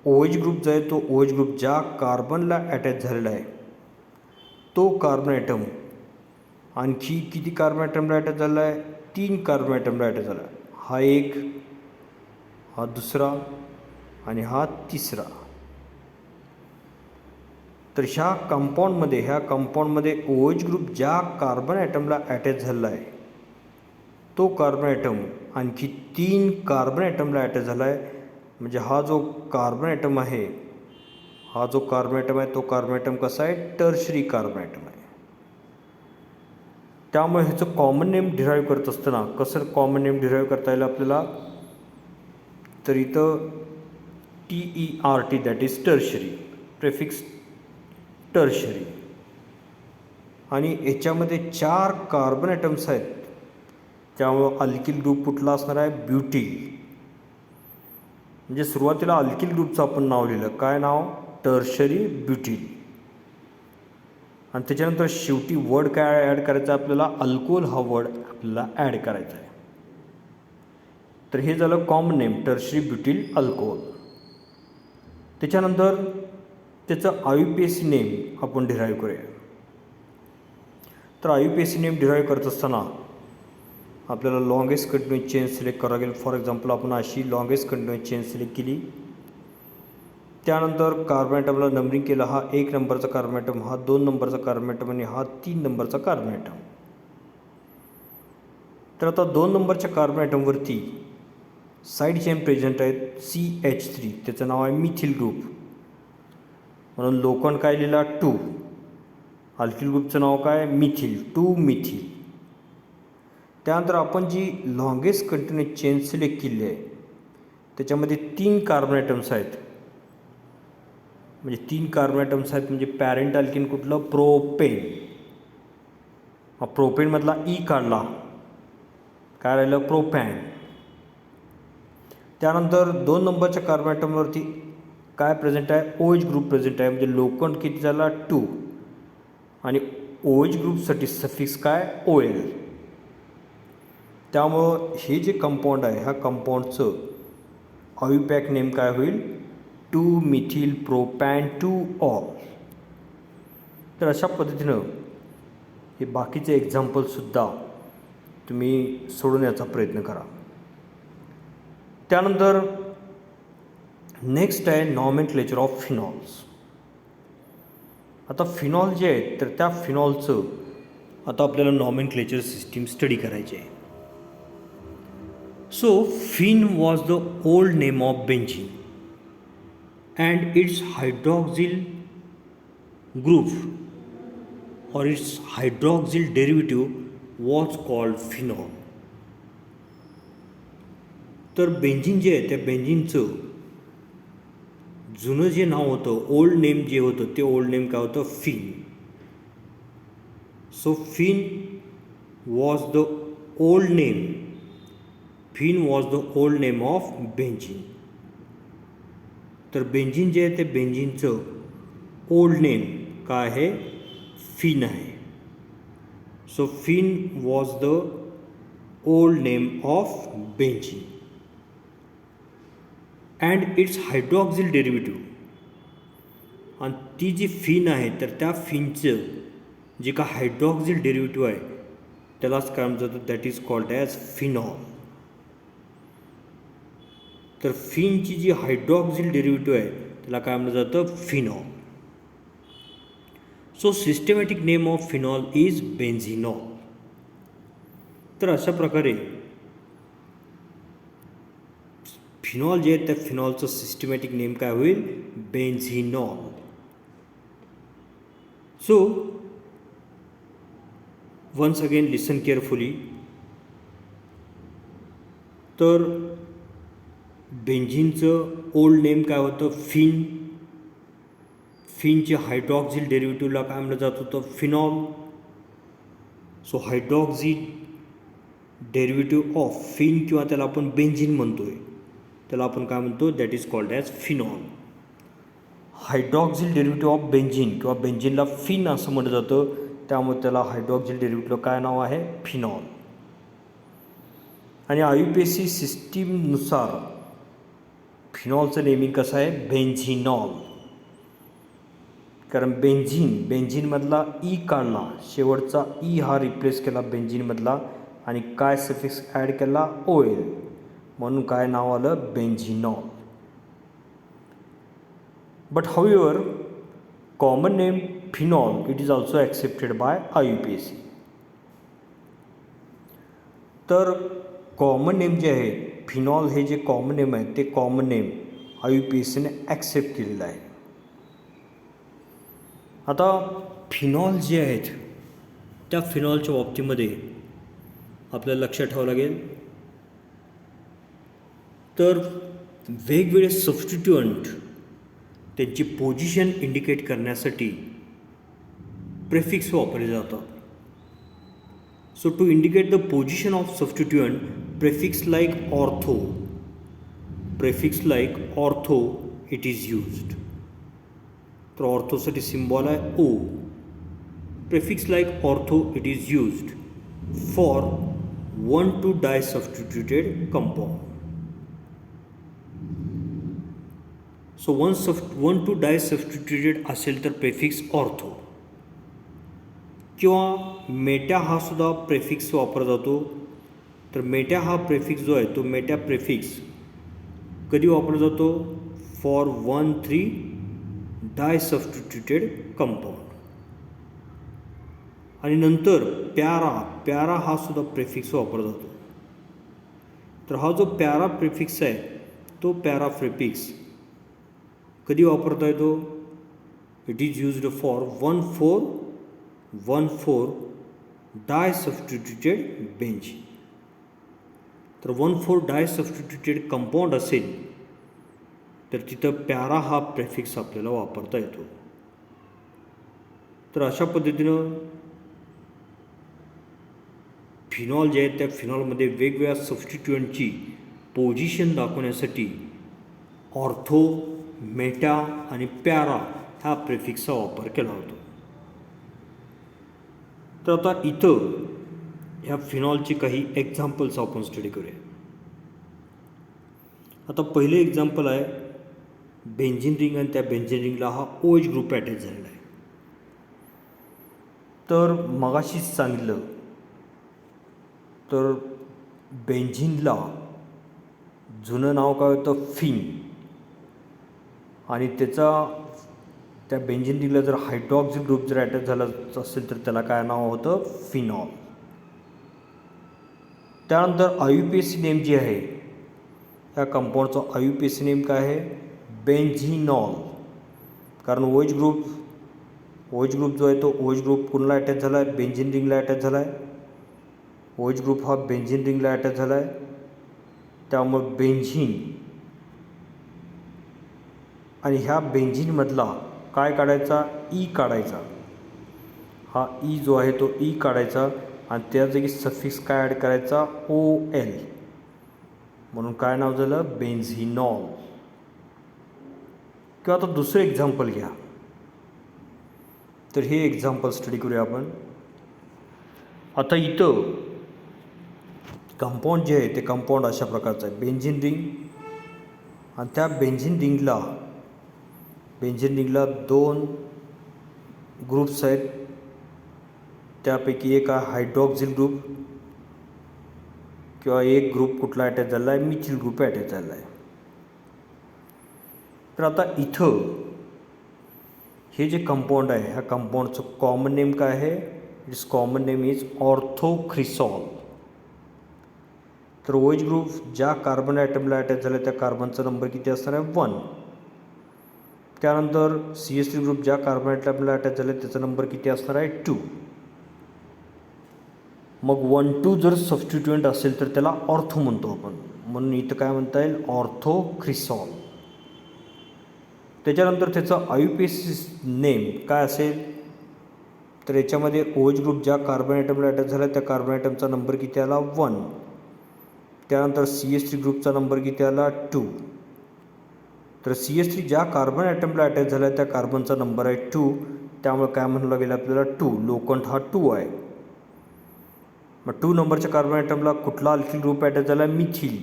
OH ग्रुप जो आहे तो OH ग्रुप ज्या कार्बनला अटॅच झालेला आहे तो कार्बन ॲटम आणखी किती कार्बन ॲटमला अटॅच झाला आहे? 3 कार्बन ॲटमला अटॅच झाला आहे. हा एक, हा दुसरा आणि हा तिसरा. तर ह्या कंपाऊंडमध्ये OH ग्रुप ज्या कार्बन ॲटमला अटॅच झालेला आहे तो कार्बन ॲटम आणखी 3 कार्बन ॲटमला अटॅच झाला आहे. म्हणजे हा जो कार्बन ॲटम आहे, तो कार्बन ॲटम कसा आहे? टर्शरी कार्बन ॲटम आहे. त्यामुळे ह्याचं कॉमन नेम डिराईव्ह करत असताना कसं कॉमन नेम डिराईव्ह करता येईल आपल्याला? तर इथं TERT that is tertiary, prefix tertiary. आणि याच्यामध्ये 4 कार्बन ॲटम्स आहेत, त्यामुळं अल्किल ग्रुप कुठला असणार आहे? ब्युटील. म्हणजे सुरुवातीला अल्किल ग्रुपचं आपण नाव लिहिलं, काय नाव? टर्शरी ब्युटील. आणि त्याच्यानंतर शेवटी वर्ड काय ॲड करायचा आपल्याला? अल्कोहोल हा वर्ड आपल्याला ॲड करायचा आहे. तर हे झालं कॉमन नेम, टर्शरी ब्युटील अल्कोहोल. त्याच्यानंतर त्याचं आयुपीएसी नेम आपण डिराईव्ह करूया. तर आयुपीएसी नेम डिराईव्ह करत असताना आपल्याला लॉंगेस्ट कंटिन्युअस चेन सिलेक्ट करावं लागेल. फॉर एक्झाम्पल आपण अशी लॉंगेस्ट कंटिन्युअस चेन सिलेक्ट केली. त्यानंतर कार्बन ॲटमला नंबरिंग केलं. हा 1 नंबरचा कार्बन ॲटम, हा 2 नंबरचा कार्बन ॲटम आणि हा 3 नंबरचा कार्बन ॲटम. तर आता 2 नंबरच्या कार्बन ॲटमवरती साईड चेन प्रेझेंट आहेत CH3, त्याचं नाव आहे मिथिल ग्रुप. म्हणून लोखंड काय लिहिला? 2. अल्किल ग्रुपचं नाव काय? Methyl, 2 methyl. त्यानंतर आपण जी लॉंगेस्ट कंटिन्युअस चेन सिलेक्ट केली आहे त्याच्यामध्ये 3 कार्बन ॲटम्स आहेत. म्हणजे 3 कार्बन ॲटम्स आहेत म्हणजे पॅरेंट अल्किन कुठलं? प्रोपेन. प्रोपेनमधला ई काढला, काय राहिलं? प्रोपॅन. त्यानंतर 2 नंबरच्या कार्बन ॲटमवरती काय प्रेझेंट आहे? OH ग्रुप प्रेझेंट आहे. म्हणजे लोखंड किती झाला? 2. आणि OH ग्रुपसाठी सफिक्स काय? OL. त्यामुळं हे जे कंपाऊंड आहे ह्या कंपाऊंडचं आयुपॅक नेम काय होईल? 2 मिथिल प्रोपॅन 2 ऑल. तर अशा पद्धतीनं हे बाकीचे एक्झाम्पलसुद्धा तुम्ही सोडवण्याचा प्रयत्न करा. त्यानंतर नेक्स्ट आहे नॉमेनक्लेचर ऑफ फिनॉल्स. आता फिनॉल जे आहेत तर त्या फिनॉलचं आता आपल्याला नॉमेनक्लेचर सिस्टीम स्टडी करायची आहे. So phene was the old name of benzene and its hydroxyl group or its hydroxyl derivative was called phenol. तर बेंझिन जे आहे त्या बेंझिनचं जुनं जे नाव होतं, ओल्ड नेम जे होतं ते ओल्ड नेम काय होतं, phene. So phene was the old name, phene was the old name of benzene. तर बेंझिन जे आहे ते बेंझिनचं ओल्ड नेम काय आहे, फिन आहे. So phene was the old name of benzene and its hydroxyl derivative. आणि ती जी फिन आहे तर त्या फिनचं जे का हायड्रॉक्सिल डेरिव्हेटिव्ह आहे त्यालाच काय म्हणतात जातं, that is called as phenol. तर फिनची जी हायड्रॉक्सिल डेरिव्हेटिव्ह आहे त्याला काय म्हणलं जातं, phenol. So systematic name of phenol is benzenol. तर अशा प्रकारे फिनॉल जे आहे त्या फिनॉलचं सिस्टमॅटिक नेम काय होईल, बेन्झिनॉल. सो वन्स अगेन लिसन केअरफुली. तर बेंझिनचं ओल्ड नेम काय होतं, फिन. फिनचे हायड्रॉक्सिल डेरिव्हेटिव्हला काय म्हणलं जात होतं, phenol. So hydroxyl derivative of phene किंवा त्याला आपण बेंझिन म्हणतोय त्याला आपण काय म्हणतो, that is called as phenol. Hydroxyl derivative of benzene किंवा बेंझिनला फिन असं म्हटलं जातं, त्यामुळे त्याला हायड्रॉक्सिल डेरिव्हेटिव्ह काय नाव आहे, फिनॉल. आणि IUPAC सिस्टीमनुसार फिनॉलचं नेमिंग कसं आहे, बेन्झिनॉल. कारण बेन्झिनमधला ई काढला, शेवटचा ई हा रिप्लेस केला बेन्झिनमधला आणि काय सफिक्स ॲड केला, OL, म्हणून काय नाव आलं, benzenol. But however common name phenol it is also accepted by IUPAC. तर कॉमन नेम जे आहे फिनॉल, हे जे कॉमन नेम आहे ते कॉमन नेम IUPACने ॲक्सेप्ट केलेलं आहे. आता फिनॉल जे आहेत त्या फिनॉलच्या बाबतीमध्ये आपल्याला लक्षात ठेवावं लागेल. तर वेगवेगळे सबस्टिट्युएंट त्यांची पोझिशन इंडिकेट करण्यासाठी प्रेफिक्स वापरले जातात. So to indicate the position of substituent, prefix like ortho it is used. तर ऑर्थोसाठी सिम्बॉल आहे O. Prefix like ortho it is used for 1,2 disubstituted compound. So 1,2 disubstituted असेल तर प्रेफिक्स ऑर्थो. किंवा Meta हा सुद्धा प्रेफिक्स वापरला जातो. तर मेटा हा प्रेफिक्स जो आहे तो मेटा प्रेफिक्स कधी वापरला जातो, फॉर 1,3 डायसब्स्टिट्युटेड कंपाऊंड. आणि नंतर प्यारा हा सुद्धा प्रेफिक्स वापरला जातो. तर हा जो प्यारा प्रेफिक्स आहे तो प्यारा प्रेफिक्स कधी वापरता येतो, it is used for 1,4 disubstituted benzene. तर 1,4 डायसब्स्टिट्युटेड कंपाऊंड असेल तर तिथं प्यारा हा प्रेफिक्स आपल्याला वापरता येतो. तर अशा पद्धतीनं फिनॉल जे आहे त्या फिनॉलमध्ये वेगवेगळ्या सबस्टिट्युएंटची पोझिशन दाखवण्यासाठी ऑर्थो, मेटा आणि प्यारा ह्या प्रेफिक्सचा वापर केला होतो. तर आता इथं ह्या फिनॉलचे काही एक्झाम्पल्स आपण स्टडी करूया. आता पहिले एक्झाम्पल आहे बेन्झिन रिंग आणि त्या बेन्झिन रिंगला हा OH ग्रुप अटॅच झालेला आहे. तर मगाशीच सांगितलं तर बेन्झिनला जुनं नाव काय होतं, फिन. आणि त्याचा त्या बेंझिन रिंगला जर हायड्रॉक्सिल ग्रुप जर अटॅच झाला असेल तर त्याला काय नाव होतं, फिनॉल. त्यानंतर आयुपीएसी नेम जी आहे, या कंपाऊंडचं आयुपीएसी नेम काय आहे, बेंझिनॉल. कारण ओएच ग्रुप जो आहे तो ओएच ग्रुप कुणाला अटॅच झाला आहे, बेंझिन रिंगला अटॅच झाला आहे. ओएच ग्रुप हा बेंझिन रिंगला अटॅच झाला आहे. त्यामुळे बेंझिन आणि ह्या बेंझिनमधला काय काढायचा, ई काढायचा. हा ई जो आहे तो ई काढायचा आणि त्या जागी सफिक्स काय ॲड करायचा, ओ एल. म्हणून काय नाव झालं, बेंझिनॉल. किंवा आता दुसरं एक्झाम्पल घ्या. तर हे एक्झाम्पल स्टडी करूया आपण. आता इथं कंपाऊंड जे आहे ते कंपाऊंड अशा प्रकारचं आहे, बेंझिन रिंग. आणि त्या बेंझिन रिंगला 2 ग्रुप्स आहेत. त्यापैकी एक आहे हायड्रॉक्सिल ग्रुप किंवा एक ग्रुप कुठला अटॅच झाला आहे, मिथिल ग्रुप अटॅच झाला आहे. तर आता इथं हे जे कंपाऊंड आहे, ह्या कंपाऊंडचं कॉमन नेम काय आहे, इट्स कॉमन नेम इज ऑर्थोक्रिसॉल. तर ओएच ग्रुप ज्या कार्बन ॲटमला अटॅच झाला त्या कार्बनचा नंबर किती असणार आहे, 1. त्यानंतर CH3 ग्रुप ज्या कार्बन ॲटमला अटॅच झाले त्याचा नंबर किती असणार आहे, 2. मग 1, 2 जर सबस्टिट्युएंट असेल तर त्याला ऑर्थो म्हणतो आपण. म्हणून इथं काय म्हणता येईल, ऑर्थोक्रिसॉल. त्याच्यानंतर त्याचं आयुपीएसी नेम काय असेल, तर याच्यामध्ये ओएच ग्रुप ज्या कार्बन ॲटमला अटॅच झाला त्या कार्बन ॲटमचा नंबर किती आला, 1. त्यानंतर CH3 ग्रुपचा नंबर किती आला, 2. तर CH3 ज्या कार्बन ॲटमला अटॅच झाला त्या कार्बनचा नंबर आहे 2. त्यामुळे काय म्हणायला लागेल आपल्याला, 2. लोखंड हा 2 आहे. मग 2 नंबरच्या कार्बन ॲटमला कुठला अल्किल ग्रुप अटॅच झाला, मिथिल.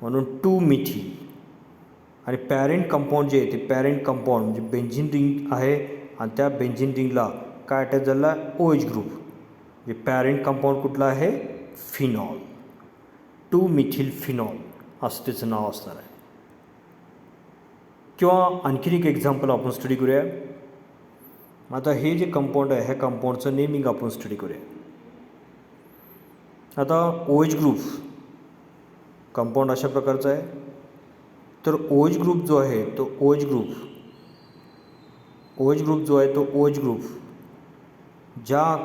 म्हणून 2 मिथिल. आणि पॅरेंट कंपाऊंड जे आहे ते पॅरेंट कंपाऊंड म्हणजे बेंझिन रिंग आहे आणि त्या बेंझिन रिंगला काय अटॅच झाला, OH ग्रुप. म्हणजे पॅरेंट कंपाऊंड कुठला आहे, फिनॉल. 2 मिथिल फिनॉल असं त्याचं नाव असणार आहे. किंवा आणखीन एक एक्झाम्पल आपण स्टडी करूया. आता हे जे कंपाऊंड आहे ह्या कंपाऊंडचं नेमिंग आपण स्टडी करूया. आता OH ग्रुप कंपाऊंड अशा प्रकारचा आहे. तर OH ग्रुप जो आहे तो OH ग्रुप ज्या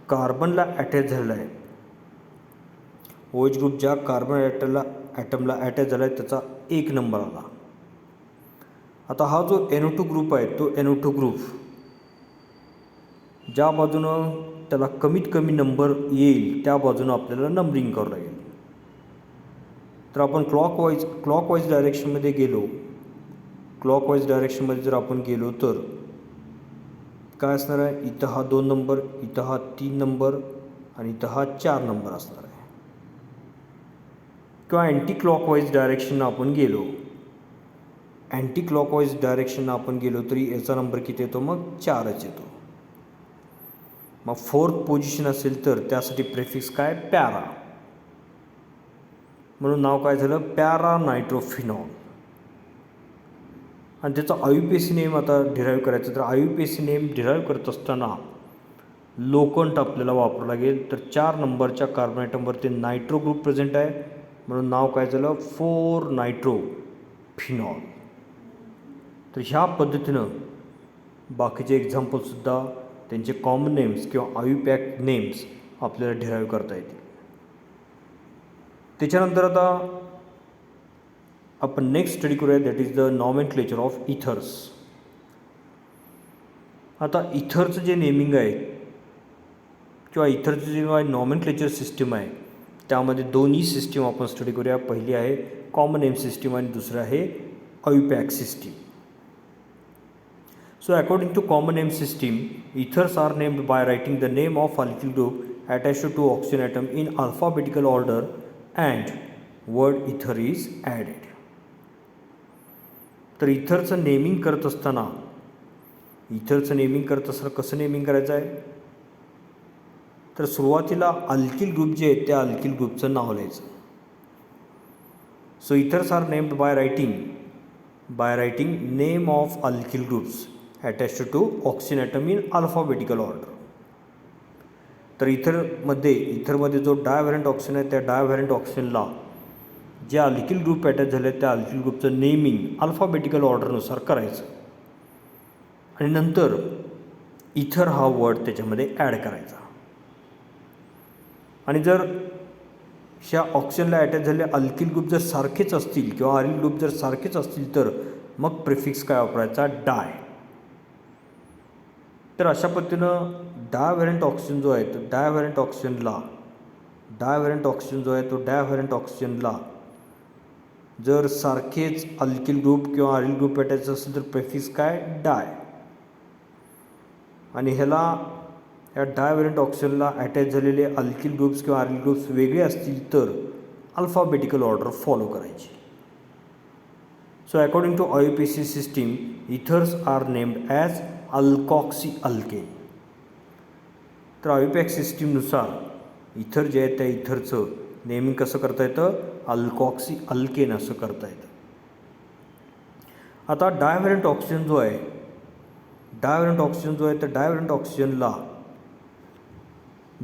कार्बनला अटॅच झालेला आहे, OH ग्रुप ज्या कार्बन ॲटमला अटॅच झाला आहे त्याचा 1 नंबर आला. आता हा जो NO2 ग्रुप आहे तो NO2 ग्रुप ज्या बाजूनं त्याला कमीत कमी नंबर येईल त्या बाजूनं आपल्याला नंबरिंग करावं लागेल. तर आपण क्लॉकवाईज डायरेक्शनमध्ये गेलो. क्लॉकवाईज डायरेक्शनमध्ये जर आपण गेलो तर काय असणार आहे, इथं हा 2 नंबर, इथं हा 3 नंबर आणि इथं हा 4 नंबर असणार आहे. किंवा अँटी क्लॉकवाईज डायरेक्शननं आपण गेलो तरी याचा नंबर किती येतो, मग 4च येतो. मग 4th पोझिशन असेल तर त्यासाठी प्रेफिक्स काय, पॅरा. म्हणून नाव काय झालं, पॅरा नायट्रोफिनॉल. आणि त्याचा आयुपीएसी नेम आता डिराईव्ह करायचं. तर आयुपीएसी नेम डिराईव्ह करत असताना लोखंड आपल्याला वापरावं लागेल. तर 4 नंबरच्या कार्बन ॲटमवरती नायट्रो ग्रुप प्रेझेंट आहे म्हणून नाव काय झालं, 4 नायट्रोफिनॉल. तर ह्या पद्धतीनं बाकीचे एक्झाम्पलसुद्धा त्यांचे कॉमन नेम्स किंवा आयुपॅक नेम्स आपल्याला डिराईव्ह करता येतील. त्याच्यानंतर आता आपण नेक्स्ट स्टडी करूया, that is the nomenclature of ethers. आता इथरचं जे नेमिंग आहे किंवा इथरचं जे नॉमेनक्लेचर सिस्टीम आहे त्यामध्ये दोन्ही सिस्टीम आपण स्टडी करूया. पहिली आहे कॉमन नेम सिस्टीम आणि दुसरं आहे आयुपॅक system. So according to common name system, ethers are named by writing the name of alkyl group attached to oxygen atom in alphabetical order and word ether is added. तर इथरचं naming करत असताना कसं naming करायचं आहे, तर सुरुवातीला alkyl group जे आहे त्या अल्किल ग्रुपचं नाव लिहायचं. So ethers are named by writing name of alkyl groups attached to oxygen atom in alphabetical order. तर इथरमध्ये जो डायव्हॅलेंट ऑक्सिजन आहे त्या डायव्हॅलेंट ऑक्सिजनला जे अल्किल ग्रुप अटॅच झाले त्या अल्किल ग्रुपचं नेमिंग अल्फाबेटिकल ऑर्डरनुसार करायचं आणि नंतर इथर हा वर्ड त्याच्यामध्ये ॲड करायचा. आणि जर ह्या ऑक्सिजनला अटॅच झालेले अल्किल ग्रुप जर सारखेच असतील किंवा आरिल ग्रुप जर सारखेच असतील तर मग प्रिफिक्स काय वापरायचा, डाय. तर अशा पद्धतीनं डायव्हॅलेंट ऑक्सिजन जो आहे तो डायव्हॅलेंट ऑक्सिजनला जर सारखेच अल्किल ग्रुप किंवा आरिल ग्रुप अटॅच असेल तर प्रिफिक्स काय, डाय. आणि ह्याला या डायव्हॅलेंट ऑक्सिजनला अटॅच झालेले अल्किल ग्रुप्स किंवा आरिल ग्रुप्स वेगळे असतील तर अल्फाबेटिकल ऑर्डर फॉलो करायची. So according to IUPAC system ethers are named as alkoxy alkane. तर IUPAC सिस्टीमनुसार इथर जे आहे त्या इथरचं नेमिंग कसं करता येतं, अल्कॉक्सी अल्केन असं करता येतं. आता डायव्हॅलेंट ऑक्सिजन जो आहे तर डायव्हॅलेंट ऑक्सिजनला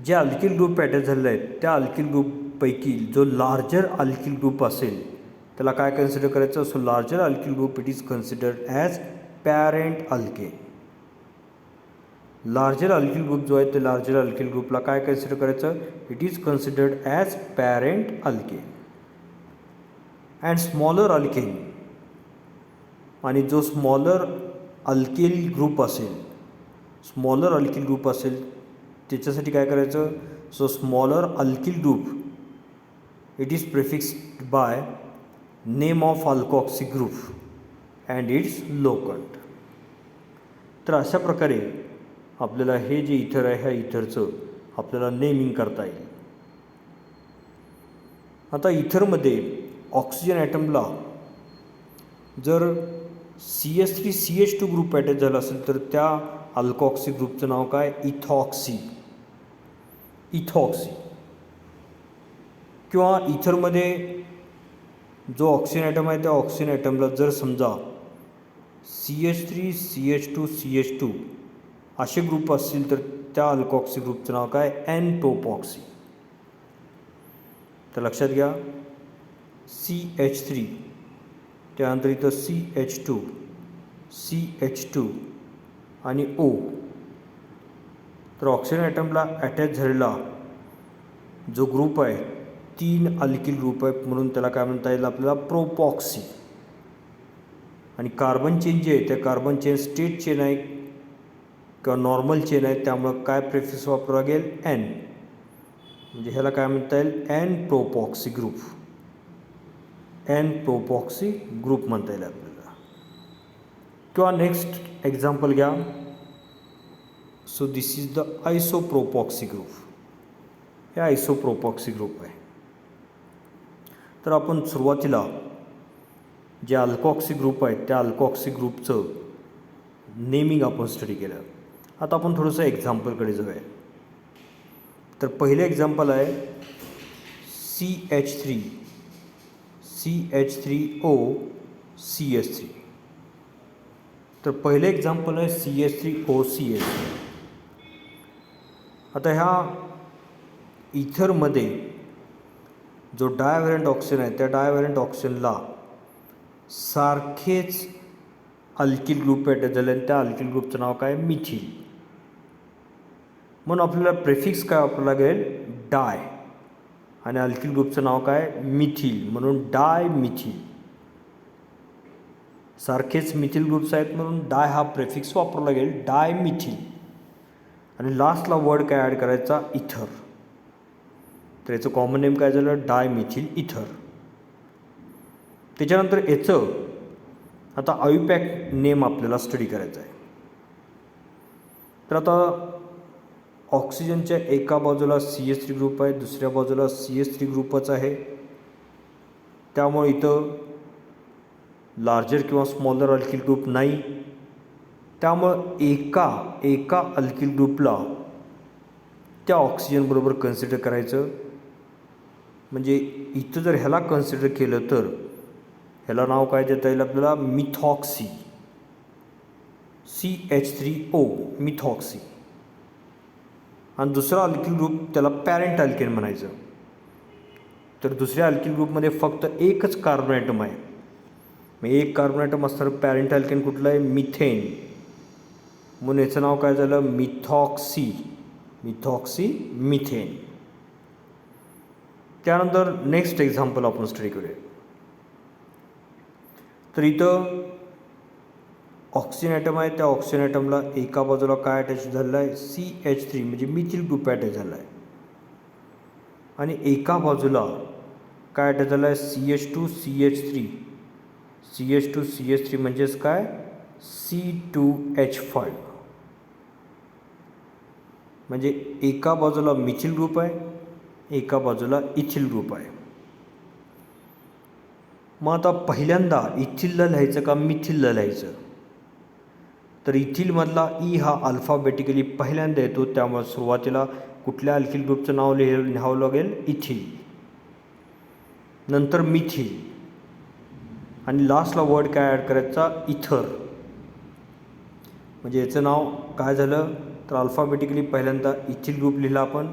जे अल्किल ग्रुप अटॅच झालेले आहेत त्या अल्किल ग्रुपपैकी जो लार्जर अल्किल ग्रुप असेल त्याला काय कन्सिडर करायचं. So larger alkyl group it is considered as parent alkane. Larger alkyl group जो आहे ते लार्जर अल्किल ग्रुपला काय कन्सिडर करायचं, it is considered as parent alkane. And smaller alkane, आणि जो स्मॉलर अल्किल ग्रुप असेल त्याच्यासाठी काय करायचं. So smaller alkyl group it is prefixed by name of alkoxy group and its locant. तर अशा प्रकारे आपल्याला हे जे इथर आहे ह्या इथरचं आपल्याला नेमिंग करता येईल. आता इथरमध्ये ऑक्सिजन ॲटमला जर CH3CH2 ग्रुप अटॅच झाला असेल तर त्या अल्कॉक्सी ग्रुपचं नाव काय, इथॉक्सी. किंवा इथरमध्ये जो ऑक्सिजन ॲटम आहे त्या ऑक्सिजन ॲटमला जर समजा CH3CH2CH2 असे ग्रुप असतील तर त्या अल्कॉक्सी ग्रुपचं नाव काय, एन-प्रोपॉक्सी. तर लक्षात घ्या, CH3 त्यानंतर इथं CH2 आणि O. तर ऑक्सिजन ॲटमला अटॅच झालेला जो ग्रुप आहे 3 अल्किल ग्रुप आहे म्हणून त्याला काय म्हणता येईल आपल्याला, प्रोपॉक्सी. आणि कार्बन चेन जे आहे त्या कार्बन चेन स्ट्रेट चेन आहे किंवा नॉर्मल चेन आहे त्यामुळं काय प्रिफिक्स वापरावं लागेल, N. म्हणजे ह्याला काय म्हणता येईल, एन-प्रोपॉक्सी ग्रुप म्हणता येईल आपल्याला. किंवा नेक्स्ट एक्झाम्पल घ्या. So this is the isopropoxy group. हे आयसोप्रोपॉक्सी ग्रुप आहे. तर आपण सुरुवातीला जे अल्कॉक्सी ग्रुप आहेत त्या अल्कॉक्सी ग्रुपचं नेमिंग आपण स्टडी केलं. आता आपण थोडंसं एक्झाम्पलकडे जाऊया. तर पहिलं एक्झाम्पल आहे CH3O CH3. तर पहिलं एक्झाम्पल आहे CH3O CH3. आता ह्या इथरमध्ये जो डायव्हॅलेंट ऑक्सिजन आहे त्या डायव्हॅलेंट ऑक्सिजनला सारखेच अल्किल ग्रुप अटॅच झाले आणि त्या अल्किल ग्रुपचं नाव काय, मिथिल. म्हणून आपल्याला प्रेफिक्स काय वापरावं लागेल, डाय. आणि अल्किल ग्रुपचं नाव काय, मिथिल, म्हणून डाय मिथिल. सारखेच मिथिल ग्रुप्स आहेत म्हणून डाय हा प्रेफिक्स वापरावा लागेल, डाय मिथिल. आणि लास्टला वर्ड काय ॲड करायचा, इथर. तर याचं कॉमन नेम काय झालं, डाय मिथिल इथर. त्याच्यानंतर याचं आता IUPAC नेम आपल्याला स्टडी करायचं आहे. तर आता ऑक्सिजनच्या एका बाजूला CH3 ग्रुप आहे, दुसऱ्या बाजूला CH3 ग्रुपच आहे. त्यामुळे इथं लार्जर किंवा स्मॉलर अल्किल ग्रुप नाही. त्यामुळं एका अल्किल ग्रुपला त्या ऑक्सिजनबरोबर कन्सिडर करायचं. म्हणजे इथं जर ह्याला कन्सिडर केलं तर ह्याला नाव काय देता येईल आपल्याला, मिथॉक्सी. CH3O methoxy. आणि दुसरा अल्किल ग्रुप त्याला पॅरेंट अल्केन म्हणायचं. तर दुसऱ्या अल्किल ग्रुपमध्ये फक्त एकच कार्बन ॲटम आहे. मग एक कार्बन ॲटम असताना पॅरेंट अल्केन कुठलं आहे? मिथेन. म्हणून याचं नाव काय झालं? मिथॉक्सी. Methoxy methane. त्यानंतर नेक्स्ट एक्झाम्पल आपण स्टडी करूया. तर इथं ऑक्सिजन ॲटम आहे. त्या ऑक्सिजन ॲटमला एका बाजूला काय अटॅच झालेलं आहे? CH3 म्हणजे मिथिल ग्रुप अटॅच झाला आहे. आणि एका बाजूला काय अटॅच झालं आहे? CH2CH3. CH2CH3 म्हणजेच काय? C2H5. म्हणजे एका बाजूला मिथिल ग्रुप आहे, एका बाजूला इथिल ग्रुप आहे. मग आता पहिल्यांदा इथिलला लिहायचं का मिथिलला लिहायचं? तर इथिलमधला ई हा अल्फाबेटिकली पहिल्यांदा येतो, त्यामुळे सुरुवातीला कुठल्या अल्किल ग्रुपचं नाव लिहावं लागेल? इथिल. नंतर मिथिल. आणि लास्टला वर्ड काय ॲड करायचा? इथर. म्हणजे याचं नाव काय झालं? तर अल्फाबेटिकली पहिल्यांदा इथिल ग्रुप लिहिला आपण,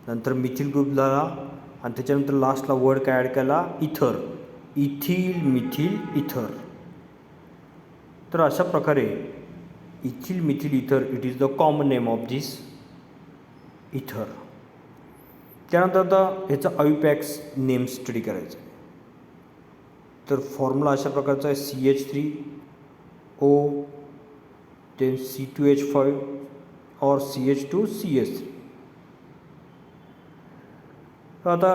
नंतर मिथिल ग्रुप लिहिला, आणि त्याच्यानंतर लास्टला वर्ड काय ॲड केला? इथर. इथिल, मिथिल, इथर. तर अशा प्रकारे ethyl, methyl, ether it is the common name of this ether. त्यानंतर आता ह्याचा अविपॅक्स नेम स्टडी करायचं. तर फॉर्म्युला अशा प्रकारचा आहे: CH3O, then C2H5 or CH2CH3. आता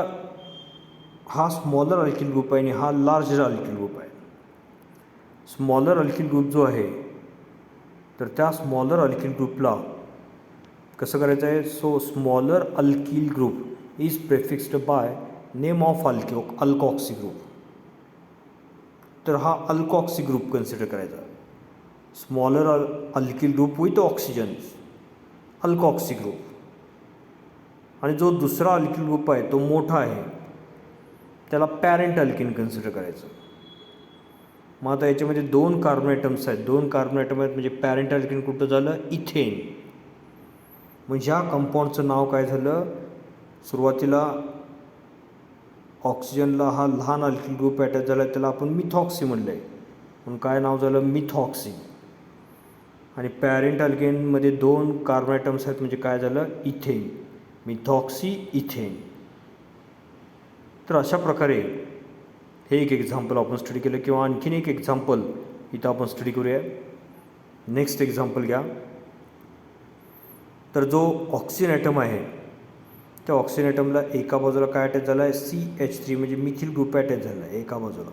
हा स्मॉलर अल्किल ग्रुप आहे आणि हा लार्जर अल्किल ग्रुप आहे. स्मॉलर अल्किल ग्रुप जो आहे तर त्या स्मॉलर अल्किल ग्रुपला कसं करायचं आहे? So smaller alkyl group is prefixed by name of alkoxy group. तर हा अल्कॉक्सी ग्रुप कन्सिडर करायचा. Smaller alkyl group with oxygen, alkoxy group. आणि जो दुसरा अल्किल ग्रुप आहे तो मोठा आहे, त्याला पॅरेंट अल्किन कन्सिडर करायचं. मग आता याच्यामध्ये दोन कार्बन ॲटम्स आहेत, दोन कार्बन ॲटम आहेत, म्हणजे पॅरेंट अल्किन कुठं झालं? इथेन. म्हणजे ह्या कंपाऊंडचं नाव काय झालं? सुरुवातीला ऑक्सिजनला हा लहान अल्किल ग्रुप अटॅच झाला, त्याला आपण मिथॉक्सी म्हणलं आहे, म्हणून काय नाव झालं? मिथॉक्सी. आणि पॅरेंट अल्केनमध्ये दोन कार्बन ॲटम्स आहेत, म्हणजे काय झालं? इथेन. Methoxy, ethane. तर अशा प्रकारे हे एक एक्झाम्पल आपण स्टडी केलं. किंवा आणखीन एक एक्झाम्पल इथं आपण स्टडी करूया. नेक्स्ट एक्झाम्पल घ्या. तर जो ऑक्सिजन ॲटम आहे त्या ऑक्सिजन ॲटमला एका बाजूला काय अटॅच झाला आहे? CH3 म्हणजे मिथिल ग्रुप अटॅच झाला आहे एका बाजूला,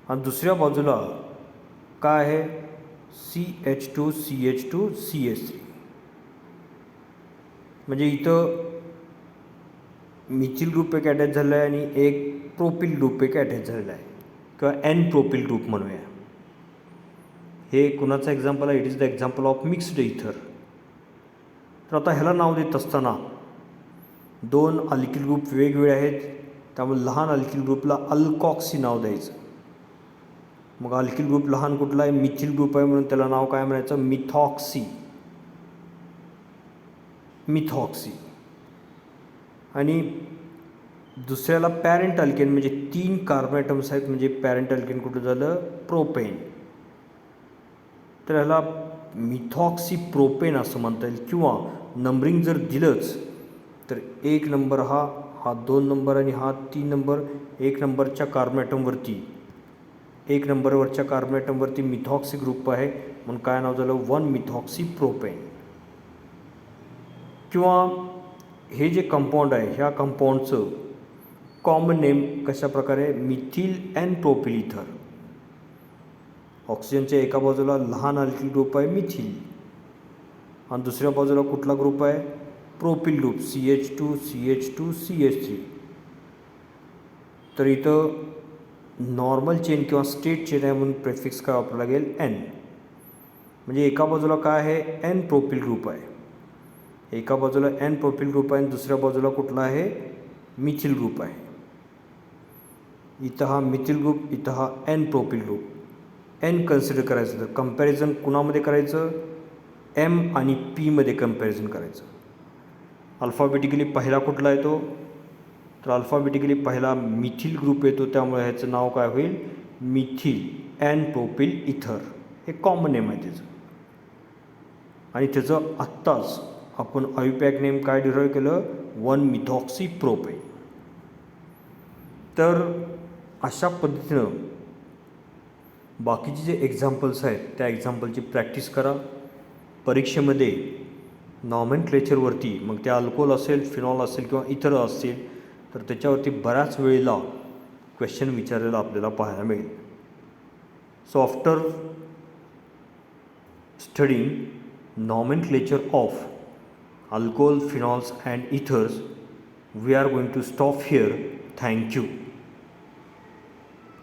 आणि दुसऱ्या बाजूला काय आहे? CH2CH2CH3. म्हणजे इथं मिथिल ग्रुप एक अटॅच झाला आहे आणि एक प्रोपिल ग्रुप एक अटॅच झालेला आहे, किंवा एन प्रोपिल ग्रुप म्हणूया. हे कुणाचं एक्झाम्पल आहे? It is the example of mixed इथर. तर आता ह्याला नाव देत असताना दोन अल्किल ग्रुप वेगवेगळे आहेत, त्यामुळे लहान अल्किल ग्रुपला अल्कॉक्सी नाव द्यायचं. मग अल्किल ग्रुप लहान कुठला आहे? मिथिल ग्रुप आहे, म्हणून त्याला नाव काय म्हणायचं? मिथॉक्सी. मिथॉक्सी. आणि दुसऱ्याला पॅरेंट अल्केन, म्हणजे तीन कार्बन ॲटम्स आहेत, म्हणजे पॅरेंट अल्केन कुठं झालं? प्रोपेन. तर ह्याला मिथॉक्सी प्रोपेन असं म्हणता येईल. किंवा नंबरिंग जर दिलंच तर एक नंबर हा 2 नंबर आणि हा 3 नंबर, एक नंबरच्या कार्बन ॲटमवरती, एक नंबरवरच्या कार्बन ॲटमवरती मिथॉक्सी ग्रुप आहे, म्हणून काय नाव झालं? 1 मिथॉक्सी प्रोपेन. किंवा हे जे कंपाऊंड आहे ह्या कंपाऊंडचं कॉमन नेम कशा प्रकारे? मिथिल एन प्रोपिल इथर. ऑक्सिजनच्या एका बाजूला लहान अल्किल ग्रुप आहे मिथिल, आणि दुसऱ्या बाजूला कुठला ग्रुप आहे? Propyl group, CH2CH2CH3. तर इथं नॉर्मल चेन किंवा स्ट्रेट चेन आहे, म्हणून प्रेफिक्स काय वापरावं लागेल? एन. म्हणजे एका बाजूला काय आहे? एन प्रोपिल ग्रुप आहे, एका बाजूला एन प्रोपिल ग्रुप आहे, आणि दुसऱ्या बाजूला कुठला आहे? मिथिल ग्रुप आहे. इथं हा मिथिल ग्रुप, इथं हा N propyl group. N consider करायचं तर कंपॅरिझन कुणामध्ये करायचं, एम आणि पीमध्ये कंपॅरिझन करायचं. अल्फाबेटिकली पहिला कुठला येतो, तर अल्फाबेटिकली पहिला मिथिल ग्रुप येतो, त्यामुळे ह्याचं नाव काय होईल, मिथिल एन प्रोपिल इथर. हे कॉमन नेम आहे त्याचं. आणि त्याचं आत्ताच आपण आयुपॅक नेम काय डिराईव्ह केलं, 1 मिथॉक्सी-प्रोपेन. तर अशा पद्धतीनं बाकीचे जे एक्झाम्पल्स आहेत त्या एक्झाम्पलची प्रॅक्टिस करा. परीक्षेमध्ये नॉमेनक्लेचरवरती, मग ते अल्कोहोल असेल, फिनॉल असेल किंवा इतर असतील, तर त्याच्यावरती बऱ्याच वेळेला क्वेश्चन विचारलेला आपल्याला पाहायला मिळेल. So after studying nomenclature of alcohol, phenols and ethers, we are going to stop here. Thank you.